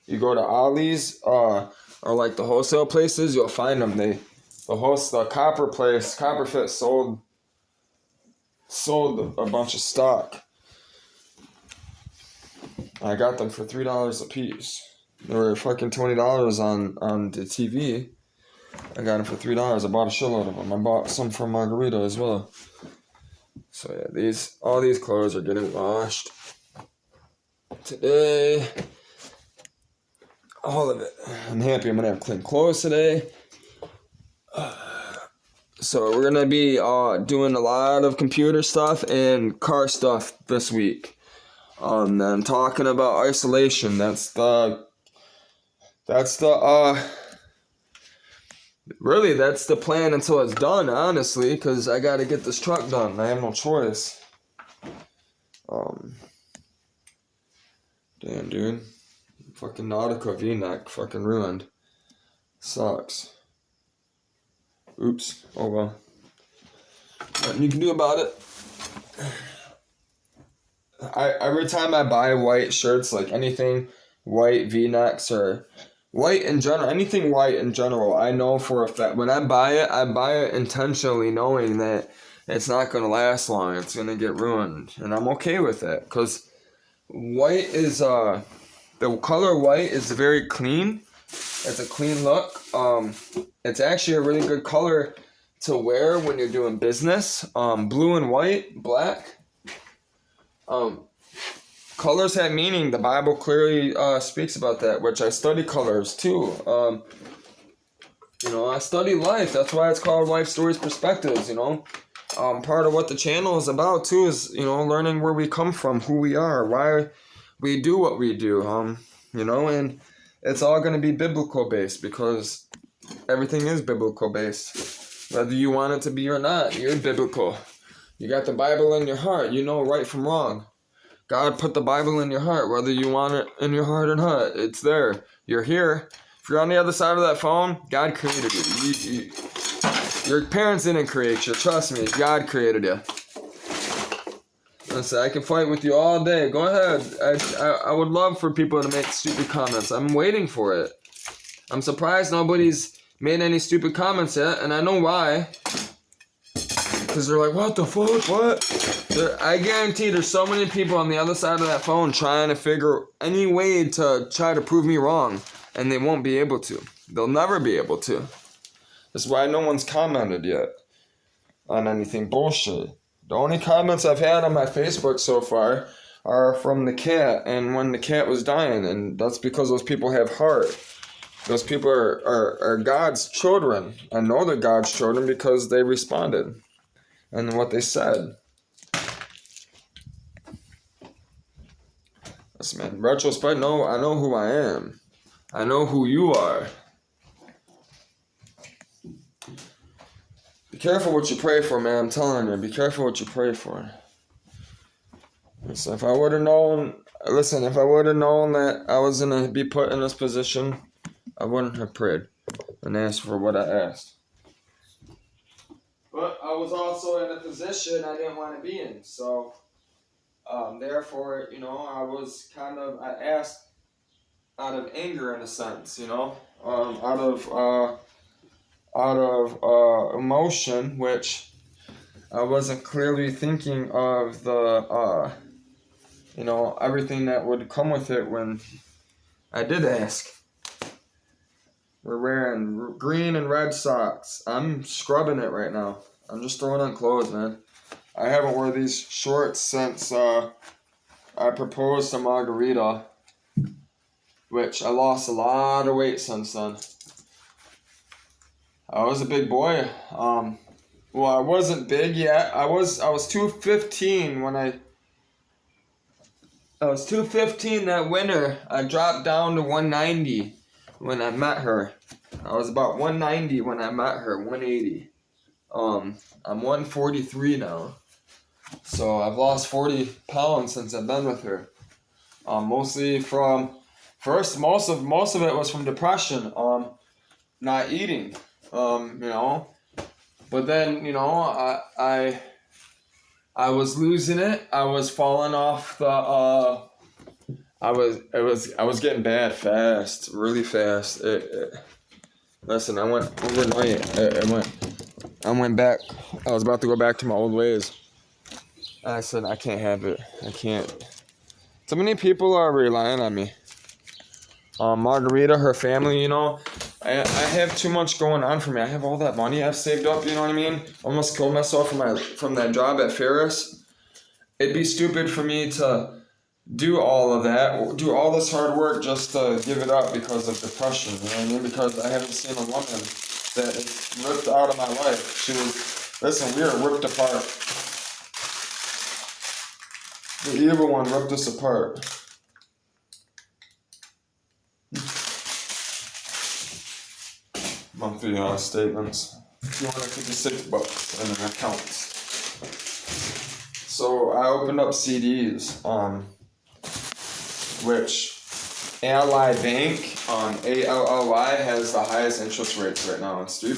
you go to Ollie's, or like the wholesale places, you'll find them. The Copper place, Copper Fit sold a bunch of stock. I got them for $3 a piece. They were fucking $20 on the TV. I got them for $3. I bought a shitload of them. I bought some from Margarita as well. So yeah, all these clothes are getting washed today. All of it. I'm happy I'm gonna have clean clothes today. So we're gonna be doing a lot of computer stuff and car stuff this week. I'm talking about isolation. That's the plan until it's done, honestly, because I gotta get this truck done. I have no choice. Damn, dude. Fucking Nautica V-neck fucking ruined. Sucks. Oops. Oh well. Nothing you can do about it. Every time I buy white shirts, like anything white V-necks or white in general, anything white in general, I know for a fact when I buy it intentionally knowing that it's not going to last long. It's going to get ruined. And I'm okay with it because white is, the color white is very clean. It's a clean look. It's actually a really good color to wear when you're doing business. Blue and white, black. Colors have meaning. The Bible clearly speaks about that, which I study colors too. I study life. That's why it's called Life Stories Perspectives, Part of what the channel is about too is, learning where we come from, who we are, why we do what we do, and it's all going to be biblical based because everything is biblical based. Whether you want it to be or not, you're biblical. You got the Bible in your heart. You know right from wrong. God put the Bible in your heart, whether you want it in your heart or not. It's there. You're here. If you're on the other side of that phone, God created you. Your parents didn't create you. Trust me, God created you. Listen, I can fight with you all day. Go ahead. I would love for people to make stupid comments. I'm waiting for it. I'm surprised nobody's made any stupid comments yet, and I know why. Because they're like, what the fuck? What? I guarantee there's so many people on the other side of that phone trying to figure any way to try to prove me wrong, and they won't be able to. They'll never be able to. That's why no one's commented yet on anything bullshit. The only comments I've had on my Facebook so far are from the cat and when the cat was dying, and that's because those people have heart. Those people are God's children. I know they're God's children because they responded and what they said. Listen, man, retrospect, no, I know who I am. I know who you are. Be careful what you pray for, man. I'm telling you. Be careful what you pray for. Listen, if I would have known that I was going to be put in this position, I wouldn't have prayed and asked for what I asked. But I was also in a position I didn't want to be in. So, therefore, I asked out of anger in a sense, out of emotion, which I wasn't clearly thinking of the, everything that would come with it when I did ask. We're wearing green and red socks. I'm scrubbing it right now. I'm just throwing on clothes, man. I haven't worn these shorts since I proposed to Margarita, which I lost a lot of weight since then. I was a big boy. I wasn't big yet. I was 215 when I was 215 that winter. I dropped down to 190 when I met her. I was about 190 when I met her, 180. I'm 143 now. So I've lost 40 pounds since I've been with her. Mostly from first most of it was from depression, not eating. But then, I was losing it. I was falling off I was getting bad fast, really fast. Listen, I went overnight. I went back. I was about to go back to my old ways. I said, I can't have it. I can't. So many people are relying on me. Margarita, her family, I have too much going on for me. I have all that money I've saved up, you know what I mean? Almost killed myself from that job at Ferris. It'd be stupid for me to do all of that, do all this hard work just to give it up because of depression, you know what I mean? Because I haven't seen a woman that is ripped out of my life. Listen, we are ripped apart. The evil one ripped us apart. Monthly statements. $256 in an account. So I opened up CDs, which Ally Bank, ALLY, has the highest interest rates right now. It's 3%.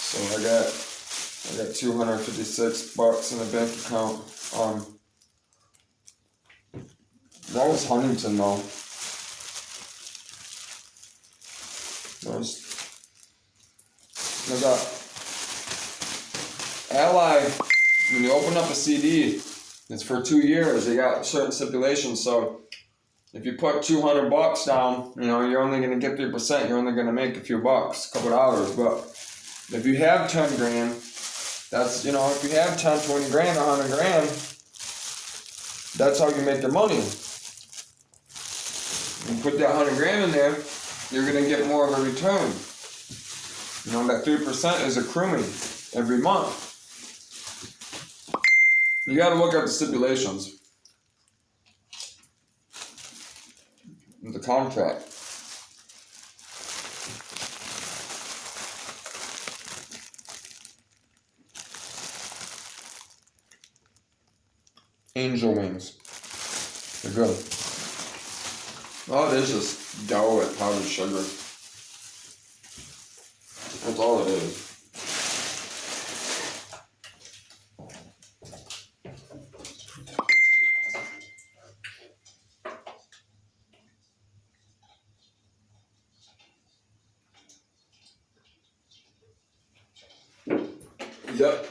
So I got $256 in the bank account. That was Huntington though. I got Ally. When you open up a CD, it's for 2 years. They got certain stipulations. So if you put $200 down, you're only gonna get 3%. You're only gonna make a few bucks, a couple dollars. But if you have 10 grand, that's if you have 10, 20 grand, 100 grand, that's how you make your money. You put that 100 grand in there, you're gonna get more of a return. That 3% is accruing every month. You gotta look at the stipulations. The contract. Angel wings. They're good. Oh, there's just dough with powdered sugar. That's all it is. Yep.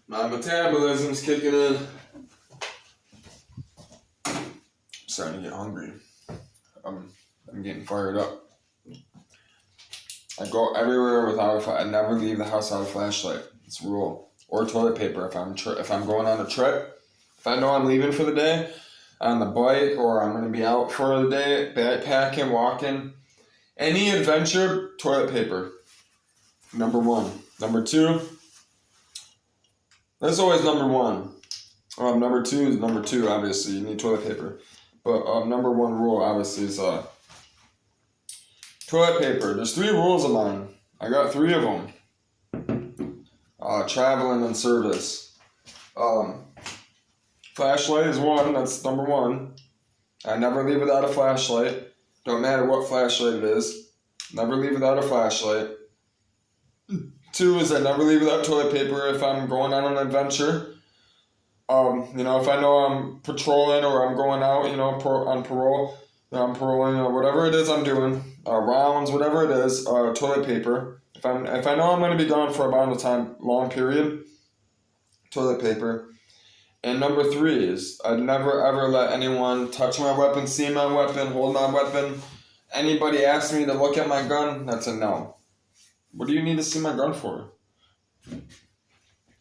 My metabolism's kicking in. I'm starting to get hungry. I'm getting fired up. I go everywhere without I never leave the house without a flashlight. It's a rule. Or toilet paper if I'm going on a trip. If I know I'm leaving for the day on the bike, or I'm gonna be out for the day, backpacking, walking, any adventure, toilet paper. Number one. Number two. That's always number one. Number two is number two. Obviously, you need toilet paper. But number one rule, obviously, is toilet paper. There's 3 rules of mine. I got 3 of them. Traveling and service. Flashlight is 1. That's number 1. I never leave without a flashlight. Don't matter what flashlight it is. Never leave without a flashlight. 2 is I never leave without toilet paper if I'm going on an adventure. If I know I'm patrolling or I'm going out, on parole, I'm paroling or whatever it is I'm doing, rounds, whatever it is, toilet paper. If I know I'm going to be gone for about a time, long period, toilet paper. And number 3 is I'd never ever let anyone touch my weapon, see my weapon, hold my weapon. Anybody asks me to look at my gun, that's a no. What do you need to see my gun for?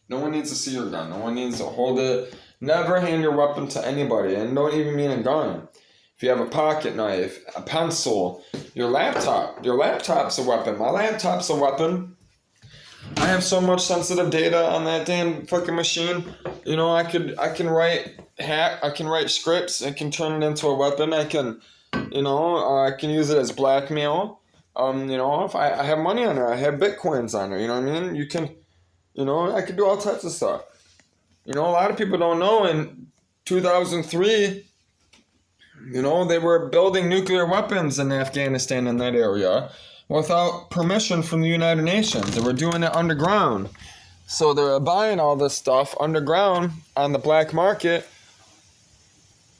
No one needs to see your gun. No one needs to hold it. Never hand your weapon to anybody. And don't even mean a gun. If you have a pocket knife, a pencil, your laptop. Your laptop's a weapon. My laptop's a weapon. I have so much sensitive data on that damn fucking machine. I can write scripts. I can turn it into a weapon. I can use it as blackmail. If I have money on her, I have Bitcoins on her, you know what I mean? You can, I could do all types of stuff. A lot of people don't know in 2003, they were building nuclear weapons in Afghanistan in that area without permission from the United Nations. They were doing it underground. So they're buying all this stuff underground on the black market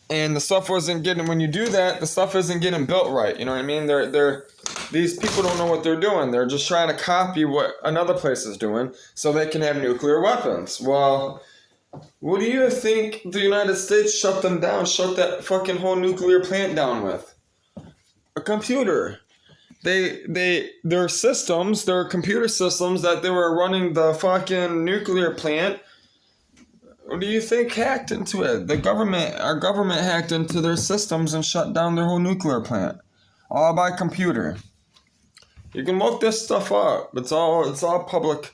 and the stuff wasn't getting, when you do that, the stuff isn't getting built right. You know what I mean? These people don't know what they're doing. They're just trying to copy what another place is doing so they can have nuclear weapons. Well, what do you think the United States shut them down, shut that fucking whole nuclear plant down with? A computer. Their systems, their computer systems that they were running the fucking nuclear plant, what do you think hacked into it? Our government hacked into their systems and shut down their whole nuclear plant. All by computer. You can look this stuff up. It's all public.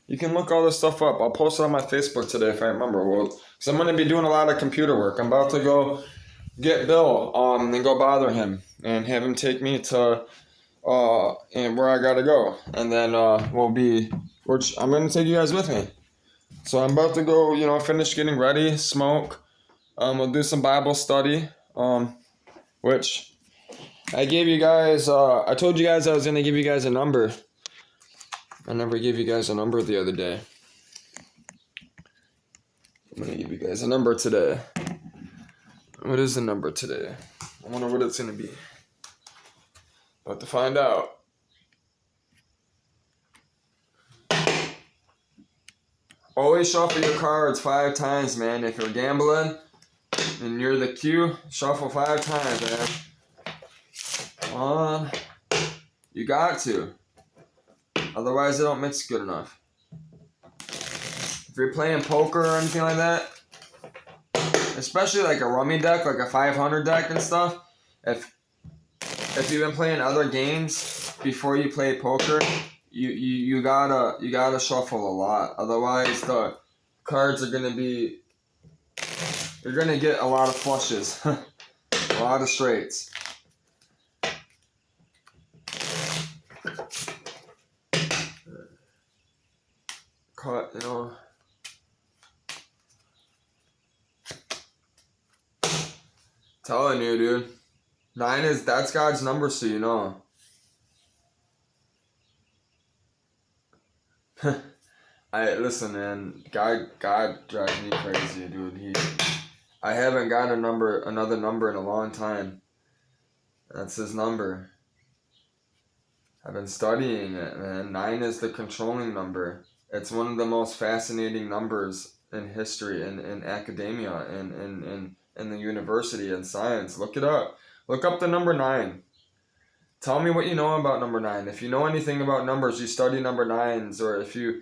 You can look all this stuff up. I'll post it on my Facebook today if I remember. Well, because I'm going to be doing a lot of computer work. I'm about to go get Bill and go bother him and have him take me to and where I gotta go. And then I'm going to take you guys with me. So I'm about to go, finish getting ready, smoke. We'll do some Bible study, which I gave you guys, I told you guys I was going to give you guys a number. I never gave you guys a number the other day. I'm going to give you guys a number today. What is the number today? I wonder what it's going to be. About to find out. Always shuffle your cards 5 times, man. If you're gambling and you're the Q, shuffle 5 times, man. Come on. You got to. Otherwise, it don't mix good enough. If you're playing poker or anything like that, especially like a rummy deck, like a 500 deck and stuff, if you've been playing other games before you play poker, you gotta shuffle a lot. Otherwise, the cards are gonna be, you're gonna get a lot of flushes, a lot of straights. Cut, Telling you, dude. 9 that's God's number, so you know. Listen, man. God drives me crazy, dude. I haven't got another number in a long time. That's his number. I've been studying it, man. 9 is the controlling number. It's one of the most fascinating numbers in history, in academia, in the university, and science. Look it up. Look up the number 9. Tell me what you know about number 9. If you know anything about numbers, you study number 9s, or if you're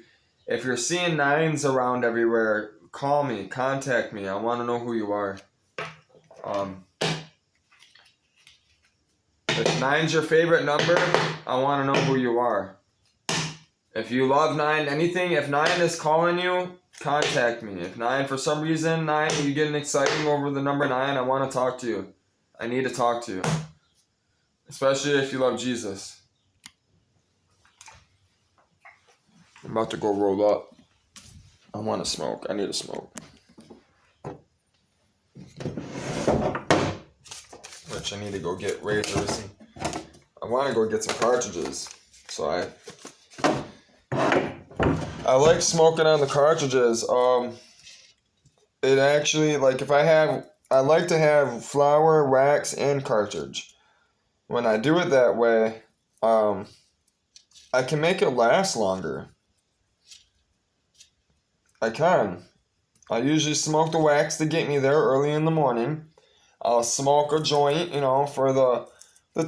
seeing 9s around everywhere, call me, contact me. I want to know who you are. If 9's your favorite number, I want to know who you are. If you love 9, anything, if 9 is calling you, contact me. If 9, for some reason, 9, you getting exciting over the number 9, I want to talk to you. I need to talk to you. Especially if you love Jesus. I'm about to go roll up. I want to smoke. I need to smoke. Which I need to go get razors. I want to go get some cartridges. So I like smoking on the cartridges. It actually, like, I like to have flower, wax, and cartridge. When I do it that way, I can make it last longer. I can. I usually smoke the wax to get me there early in the morning. I'll smoke a joint, for the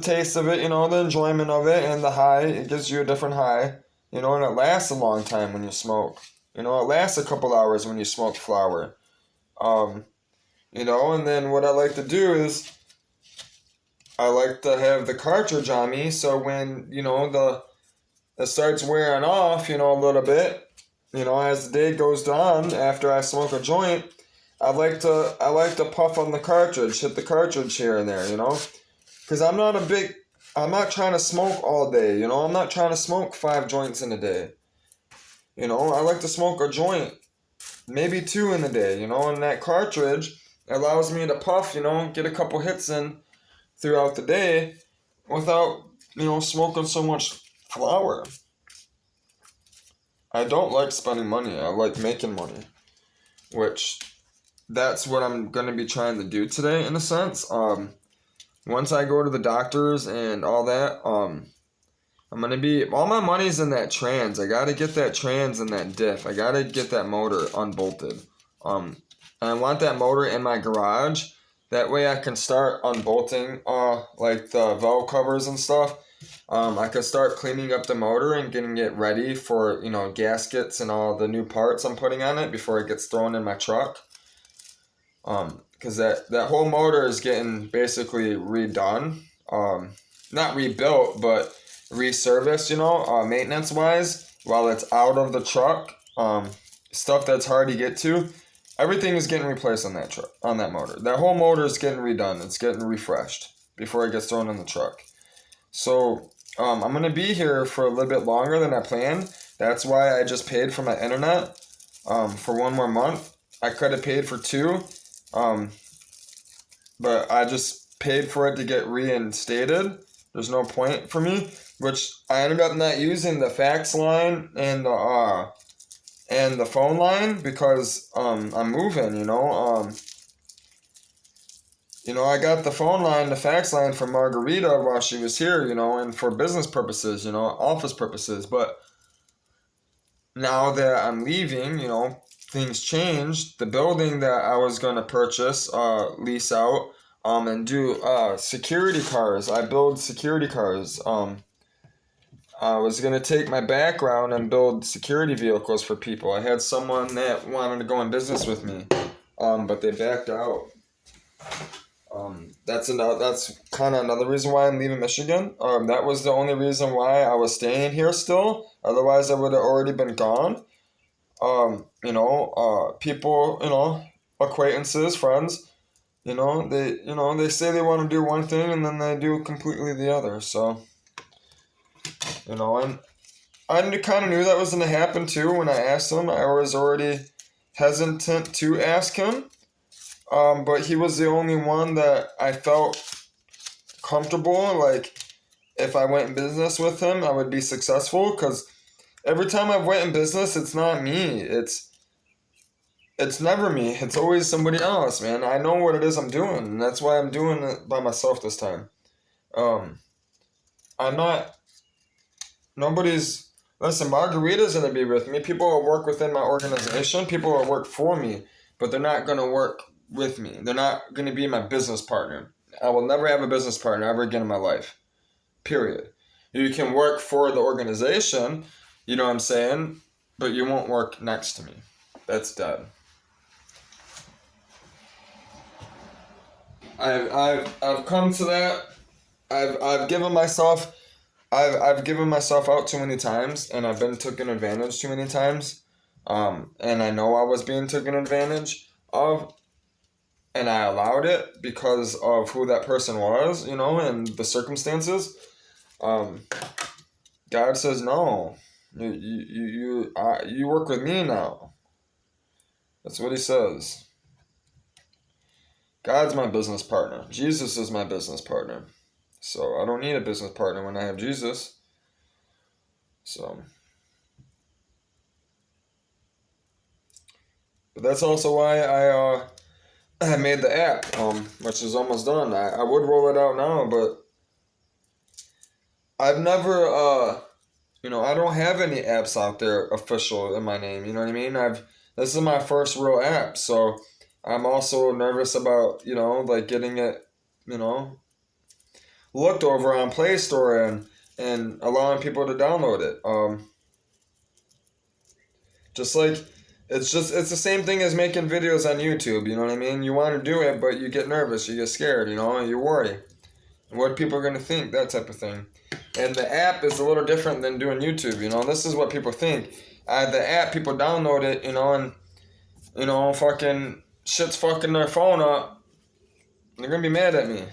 taste of it, the enjoyment of it, and the high. It gives you a different high, and it lasts a long time when you smoke. It lasts a couple hours when you smoke flower. And then what I like to do is I like to have the cartridge on me, so when, it starts wearing off, a little bit, as the day goes on, after I smoke a joint, I like to puff on the cartridge, hit the cartridge here and there, because I'm not trying to smoke all day, I'm not trying to smoke 5 joints in a day. I like to smoke a joint, maybe 2 in a day, and that cartridge allows me to puff, get a couple hits in throughout the day without, smoking so much flower. I don't like spending money. I like making money, which that's what I'm gonna be trying to do today, in a sense. Once I go to the doctors and all that, I'm gonna be all my money's in that trans. I gotta get that trans and that diff. I gotta get that motor unbolted. And I want that motor in my garage. That way I can start unbolting like the valve covers and stuff. I could start cleaning up the motor and getting it ready for, gaskets and all the new parts I'm putting on it before it gets thrown in my truck. Because that whole motor is getting basically redone. Not rebuilt, but reserviced, maintenance wise, while it's out of the truck. Stuff that's hard to get to. Everything is getting replaced on that truck, on that motor. That whole motor is getting redone. It's getting refreshed before it gets thrown in the truck. So I'm gonna be here for a little bit longer than I planned. That's why I just paid for my internet for 1 more month. I could have paid for 2, but I just paid for it to get reinstated. There's no point for me, which I ended up not using the fax line and the phone line because I'm moving. I got the phone line, the fax line from Margarita while she was here, and for business purposes, office purposes. But now that I'm leaving, things changed. The building that I was going to purchase, lease out, and do security cars. I build security cars. I was going to take my background and build security vehicles for people. I had someone that wanted to go in business with me, but they backed out. That's kind of another reason why I'm leaving Michigan. That was the only reason why I was staying here still. Otherwise, I would have already been gone. People, acquaintances, friends, they say they want to do one thing and then they do completely the other. So, and I kind of knew that was going to happen too when I asked him. I was already hesitant to ask him. But he was the only one that I felt comfortable. Like, if I went in business with him, I would be successful. Because every time I've went in business, it's not me. It's never me. It's always somebody else, man. I know what it is I'm doing, and that's why I'm doing it by myself this time. I'm not. Nobody's. Listen, Margarita's gonna be with me. People will work within my organization. People will work for me, but they're not gonna work with me. They're not gonna be my business partner. I will never have a business partner ever again in my life. Period. You can work for the organization, you know what I'm saying, but you won't work next to me. That's dead. I've come to that. I've given myself I've given myself out too many times, and I've been taken advantage too many times. And I know I was being taken advantage of, and I allowed it because of who that person was, and the circumstances. God says no. You work with me now. That's what He says. God's my business partner. Jesus is my business partner. So I don't need a business partner when I have Jesus. So, but that's also why I made the app, which is almost done. I would roll it out now, but I've never I don't have any apps out there official in my name. You know what I mean? This is my first real app, so I'm also nervous about like getting it, looked over on Play Store and allowing people to download it. Just like it's the same thing as making videos on YouTube. You know what I mean? You want to do it, but you get nervous, you get scared, and you worry. What people are gonna think, that type of thing. And the app is a little different than doing YouTube. This is what people think. The app, people download it, and fucking shit's fucking their phone up. They're gonna be mad at me.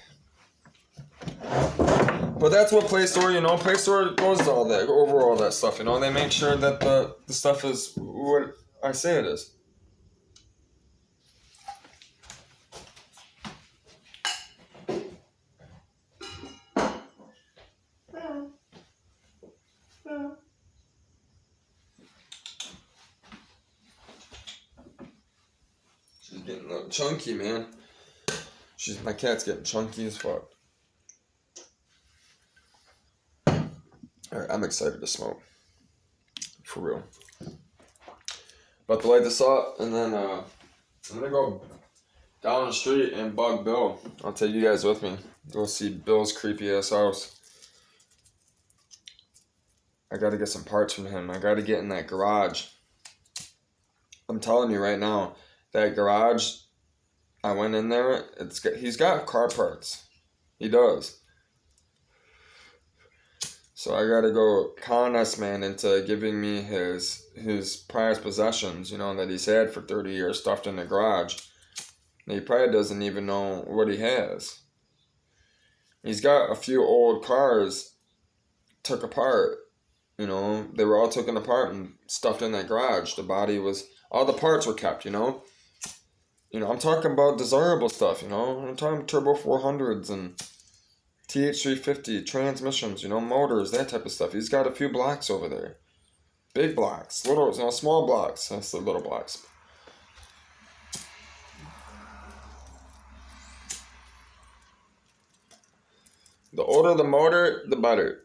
But that's what Play Store, Play Store goes all that, over all that stuff, They make sure that the stuff is what I say it is. She's getting a little chunky, man. My cat's getting chunky as fuck. Alright, I'm excited to smoke. For real. About to light this up, and then I'm gonna go down the street and bug Bill. I'll take you guys with me. Go see Bill's creepy ass house. I gotta get some parts from him. I gotta get in that garage. I'm telling you right now, that garage, I went in there, he's got car parts. He does. So I gotta go con this man into giving me his prized possessions, that he's had for 30 years stuffed in the garage. And he probably doesn't even know what he has. He's got a few old cars took apart. They were all taken apart and stuffed in that garage. The body was, all the parts were kept, I'm talking about desirable stuff, I'm talking turbo 400s and TH350 transmissions, motors, that type of stuff. He's got a few blocks over there. Big blocks, little, small blocks. That's the little blocks. The older the motor, the better.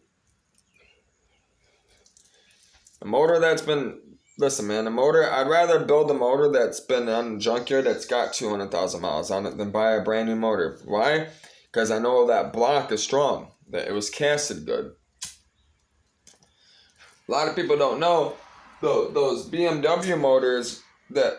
A motor that's been, listen man, I'd rather build a motor that's been on the junkyard that's got 200,000 miles on it than buy a brand new motor. Why? Because I know that block is strong, that it was casted good. A lot of people don't know those BMW motors that,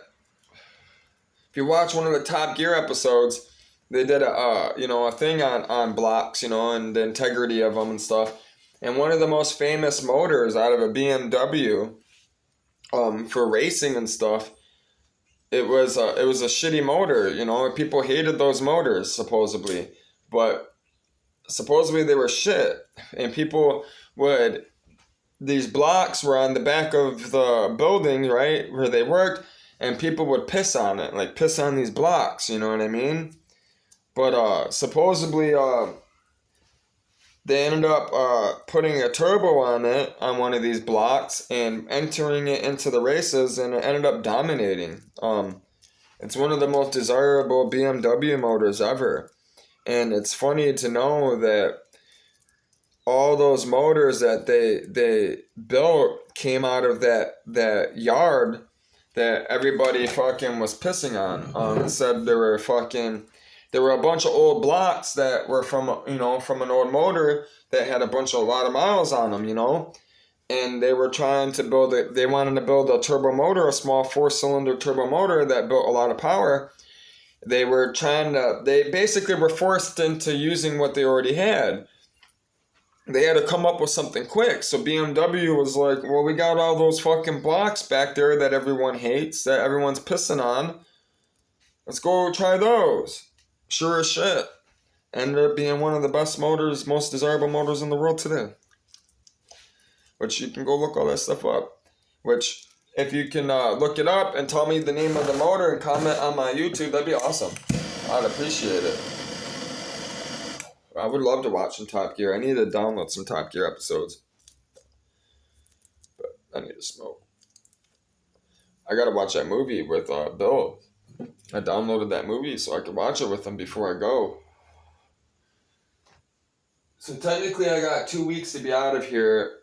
if you watch one of the Top Gear episodes, they did a thing on blocks, and the integrity of them and stuff. And one of the most famous motors out of a BMW, for racing and stuff, it was a shitty motor, people hated those motors supposedly, but supposedly they were shit, and these blocks were on the back of the building, right, where they worked, and people would piss on it, like piss on these blocks, you know what I mean? But supposedly they ended up putting a turbo on one of these blocks and entering it into the races, and it ended up dominating. It's one of the most desirable BMW motors ever. And it's funny to know that all those motors that they built came out of that yard that everybody fucking was pissing on. It said there were a bunch of old blocks that were from an old motor that had a lot of miles on them, and they were trying to they wanted to build a turbo motor, a small 4-cylinder turbo motor that built a lot of power. They basically were forced into using what they already had. They had to come up with something quick. So BMW was like, well, we got all those fucking blocks back there that everyone hates, that everyone's pissing on. Let's go try those. Sure as shit. Ended up being one of the best motors, most desirable motors in the world today. Which you can go look all that stuff up. Which, if you can look it up and tell me the name of the motor and comment on my YouTube, that'd be awesome. I'd appreciate it. I would love to watch some Top Gear. I need to download some Top Gear episodes. But I need to smoke. I gotta watch that movie with Bill. I downloaded that movie so I could watch it with him before I go. So technically I got 2 weeks to be out of here.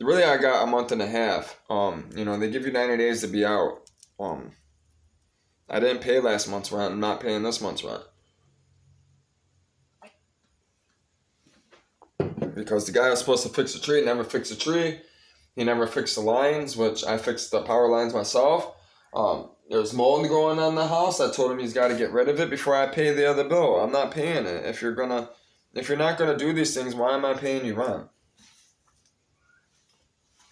Really I got a month and a half. They give you 90 days to be out. I didn't pay last month's rent. I'm not paying this month's rent. Because the guy was supposed to fix the tree never fixed the tree. He never fixed the lines, which I fixed the power lines myself. There's mold going on in the house. I told him he's got to get rid of it before I pay the other bill. I'm not paying it. If you're not gonna do these things, why am I paying you rent?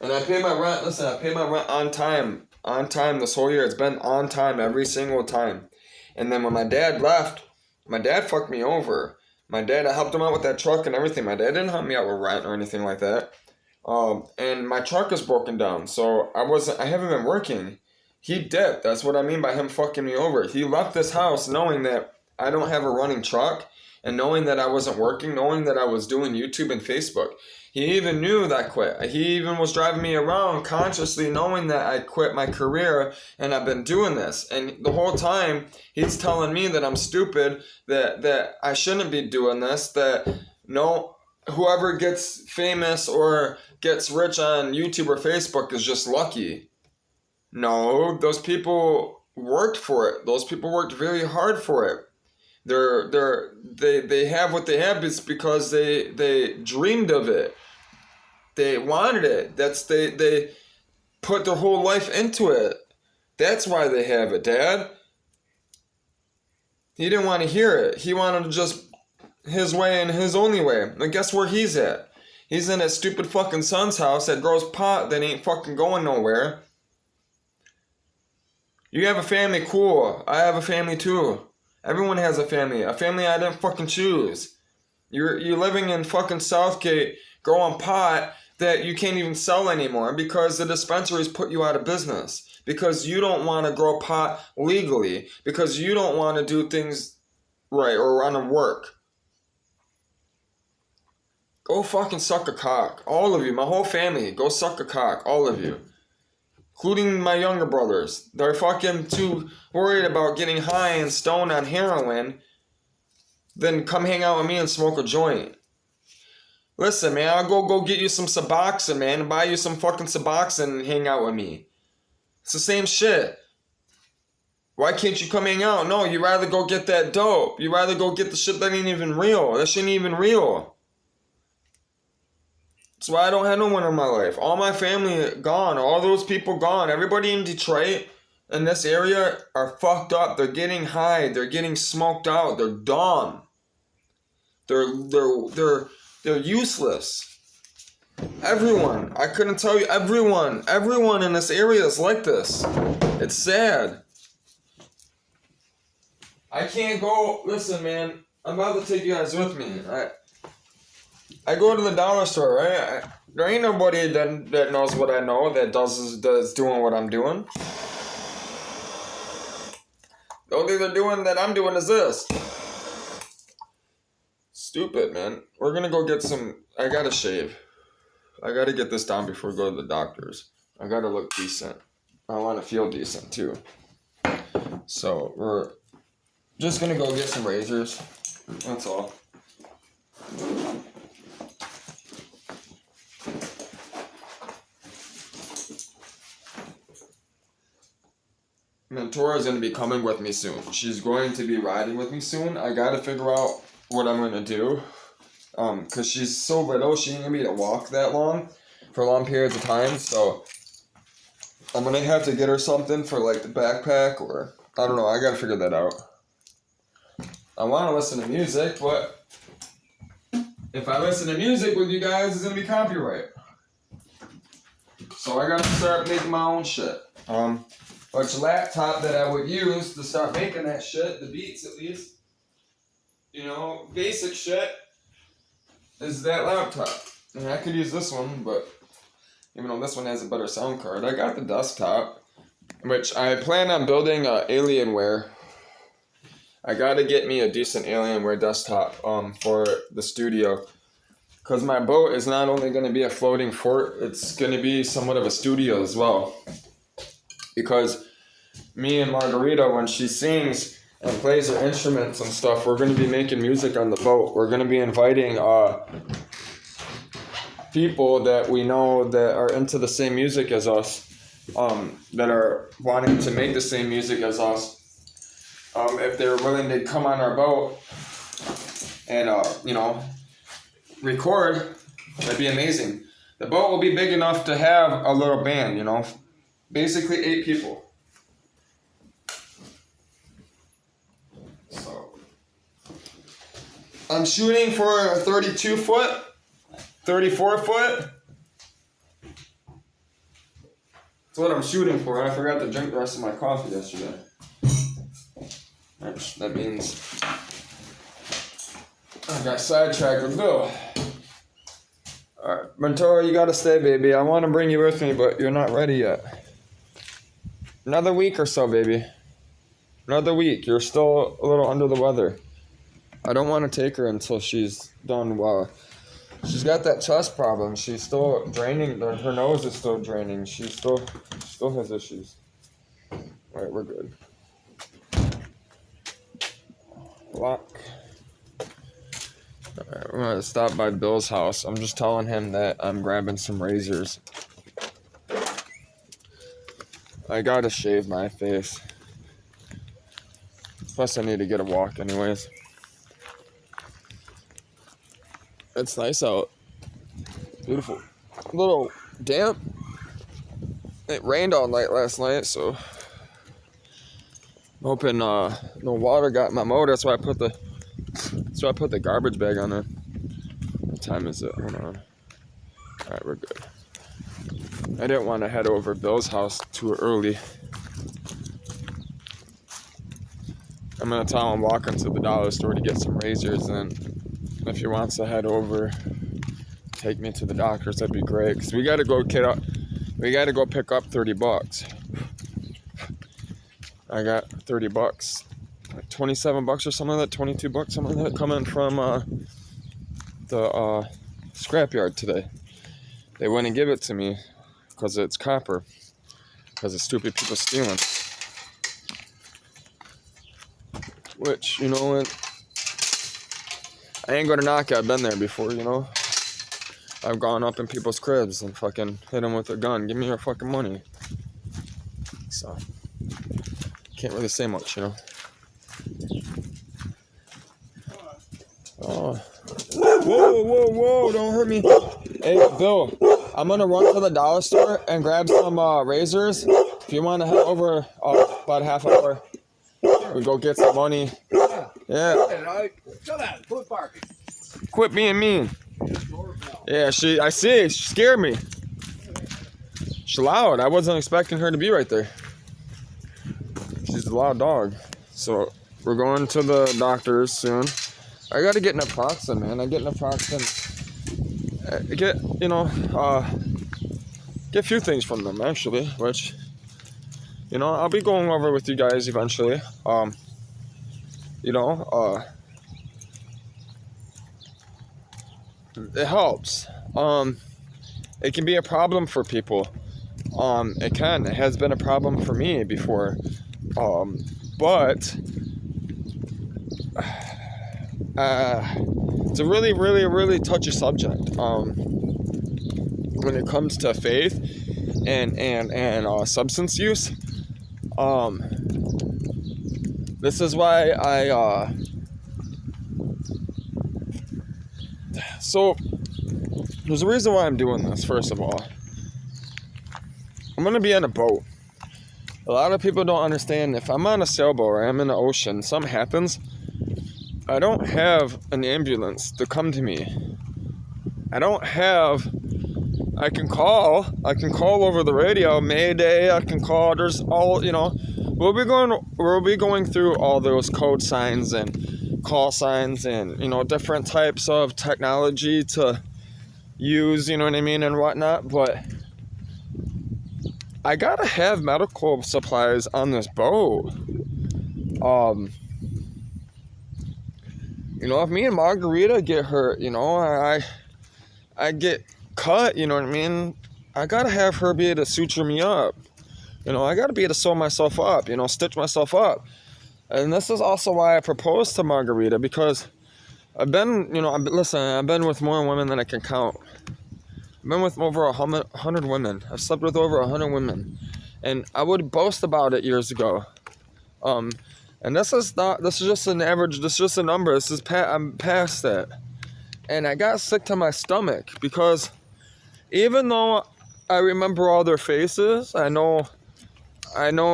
And I pay my rent. Listen, I pay my rent on time. On time this whole year. It's been on time every single time. And then when my dad left, my dad fucked me over. I helped him out with that truck and everything. My dad didn't help me out with rent or anything like that. And my truck is broken down, so I haven't been working. He dipped. That's what I mean by him fucking me over. He left this house knowing that I don't have a running truck, and knowing that I wasn't working, knowing that I was doing YouTube and Facebook. He even knew that I quit. He even was driving me around consciously knowing that I quit my career and I've been doing this. And the whole time he's telling me that I'm stupid, that I shouldn't be doing this, that no, whoever gets famous or gets rich on YouTube or Facebook is just lucky. No, those people worked for it. Those people worked very hard for it. They have what they have is because they dreamed of it. They wanted it. They put their whole life into it. That's why they have it, Dad. He didn't want to hear it. He wanted to just his way and his only way. And guess where he's at? He's in his stupid fucking son's house that grows pot that ain't fucking going nowhere. You have a family, cool. I have a family too. Everyone has a family I didn't fucking choose. You're living in fucking Southgate, growing pot that you can't even sell anymore because the dispensaries put you out of business. Because you don't want to grow pot legally. Because you don't want to do things right or want to work. Go fucking suck a cock. All of you, my whole family, go suck a cock. All of you. Including my younger brothers. They're fucking too worried about getting high and stoned on heroin than come hang out with me and smoke a joint. Listen, man, I'll go get you some Suboxone, man, and buy you some fucking Suboxone and hang out with me. It's the same shit. Why can't you come hang out? No, you rather go get that dope. You rather go get the shit that ain't even real. That shit ain't even real. That's why I don't have no one in my life. All my family gone. All those people gone. Everybody in Detroit in this area are fucked up. They're getting high. They're getting smoked out. They're dumb. They're useless. Everyone. I couldn't tell you. Everyone in this area is like this. It's sad. I can't go. Listen, man. I'm about to take you guys with me. I go to the dollar store, right? There ain't nobody that knows what I know that's doing what I'm doing. The only thing they're doing that I'm doing is this. Stupid, man. We're gonna go get some. I gotta shave. I gotta get this down before we go to the doctor's. I gotta look decent. I wanna feel decent too. So we're just gonna go get some razors. That's all. Mentora is going to be coming with me soon. She's going to be riding with me soon. I got to figure out what I'm going to do. Because she's so little, she ain't going to be able to walk that long for long periods of time. So I'm going to have to get her something for like the backpack or I don't know. I got to figure that out. I want to listen to music, but if I listen to music with you guys, it's going to be copyright. So I got to start making my own shit. Which laptop that I would use to start making that shit, the beats at least, you know, basic shit, is that laptop. And I could use this one, but even though this one has a better sound card, I got the desktop, which I plan on building Alienware. I gotta get me a decent Alienware desktop for the studio. Because my boat is not only going to be a floating fort, it's going to be somewhat of a studio as well. Because me and Margarita, when she sings and plays her instruments and stuff, we're going to be making music on the boat. We're going to be inviting people that we know that are into the same music as us, that are wanting to make the same music as us. If they're willing to come on our boat and, record, that'd be amazing. The boat will be big enough to have a little band, basically 8 people. So I'm shooting for a 32 foot, 34 foot. That's what I'm shooting for. I forgot to drink the rest of my coffee yesterday. That means I got sidetracked with Bill. Alright, Mentora, you gotta stay, baby. I want to bring you with me, but you're not ready yet. Another week or so, baby. Another week. You're still a little under the weather. I don't want to take her until she's done well. She's got that chest problem. She's still draining. Her nose is still draining. She still has issues. Alright, we're good. Lock. Alright, we're gonna stop by Bill's house. I'm just telling him that I'm grabbing some razors. I gotta shave my face. Plus, I need to get a walk anyways. It's nice out. Beautiful. A little damp. It rained all night last night, so I'm hoping no water got in my motor. That's why I put the garbage bag on there. What time is it? Hold on. Alright, we're good. I didn't want to head over Bill's house too early. I'm gonna tell him walking to the dollar store to get some razors, and if he wants to head over, take me to the doctor's, that'd be great. Cause we gotta go pick up $30. I got $30, like $27 or something like that, $22, something like that, coming from the scrapyard today. They wouldn't give it to me because it's copper, because of stupid people stealing. Which, you know what? I ain't gonna knock it. I've been there before, you know? I've gone up in people's cribs and fucking hit them with a gun. Give me your fucking money. So, can't really say much, you know? Oh. Whoa, don't hurt me. Hey, Bill, I'm gonna run to the dollar store and grab some razors. If you wanna head over about a half hour, we go get some money. Yeah. Quit being mean. Yeah, I see. She scared me. She's loud. I wasn't expecting her to be right there. She's a loud dog. So we're going to the doctor's soon. I gotta get naproxen, man. I get naproxen. Get a few things from them actually, which, you know, I'll be going over with you guys eventually. It helps. It can be a problem for people. It has been a problem for me before. But it's a really, really, really touchy subject. When it comes to faith and substance use. This is why so there's a reason why I'm doing this. First of all, I'm gonna be on a boat. A lot of people don't understand, if I'm on a sailboat or I'm in the ocean, something happens, I don't have an ambulance to come to me. I can call over the radio, Mayday, I can call, there's all, you know, we'll be going through all those code signs and call signs and, you know, different types of technology to use, you know what I mean, and whatnot, but I gotta have medical supplies on this boat. You know, if me and Margarita get hurt, you know, I get cut, you know what I mean, I gotta have her be able to suture me up. You know, I gotta be able to sew myself up, you know, stitch myself up. And this is also why I proposed to Margarita, because I've been with more women than I can count. I've been with over 100 women. I've slept with over 100 women. And I would boast about it years ago. And this is just an average, this is just a number. I'm past that. And I got sick to my stomach, because even though I remember all their faces, I know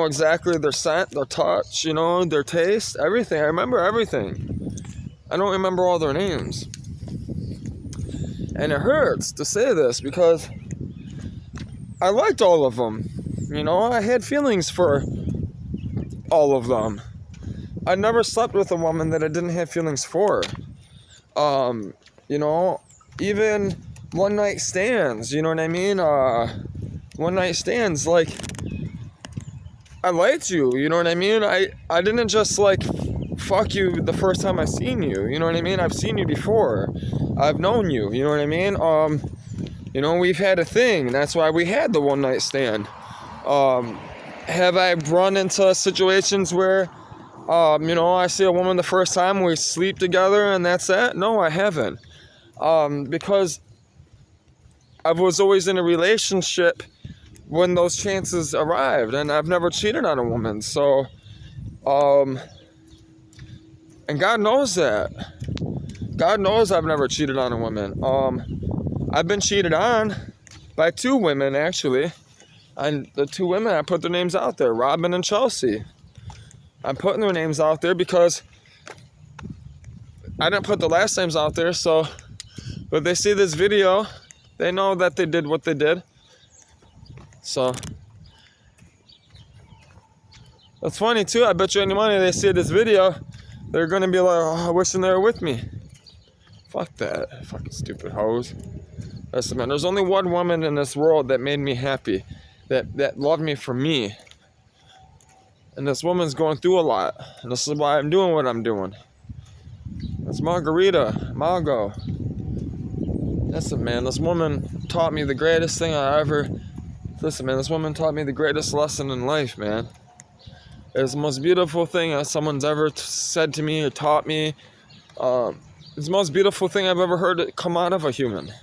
exactly their scent, their touch, you know, their taste, everything. I remember everything. I don't remember all their names. And it hurts to say this, because I liked all of them. You know, I had feelings for all of them. I never slept with a woman that I didn't have feelings for. You know, even one night stands, you know what I mean? One night stands, like, I liked you, you know what I mean? I didn't just, like, fuck you the first time I seen you. You know what I mean? I've seen you before. I've known you. You know what I mean? You know, we've had a thing. That's why we had the one night stand. Have I run into situations where, you know, I see a woman the first time, we sleep together and that's it? No, I haven't. Because I was always in a relationship when those chances arrived, and I've never cheated on a woman. So, and God knows that. God knows I've never cheated on a woman. I've been cheated on by 2 women, actually. And the 2 women, I put their names out there, Robin and Chelsea. I'm putting their names out there because I didn't put the last names out there, so if they see this video, they know that they did what they did. So, that's funny too. I bet you any money they see this video, they're gonna be like, oh, wishing they were with me. Fuck that. Fucking stupid hoes. Listen, man, there's only one woman in this world that made me happy, that loved me for me. And this woman's going through a lot. And this is why I'm doing what I'm doing. That's Margarita, Margot. Listen, man, this woman taught me the greatest thing I ever... Listen, man, this woman taught me the greatest lesson in life, man. It's the most beautiful thing that someone's ever said to me or taught me. It's the most beautiful thing I've ever heard come out of a human.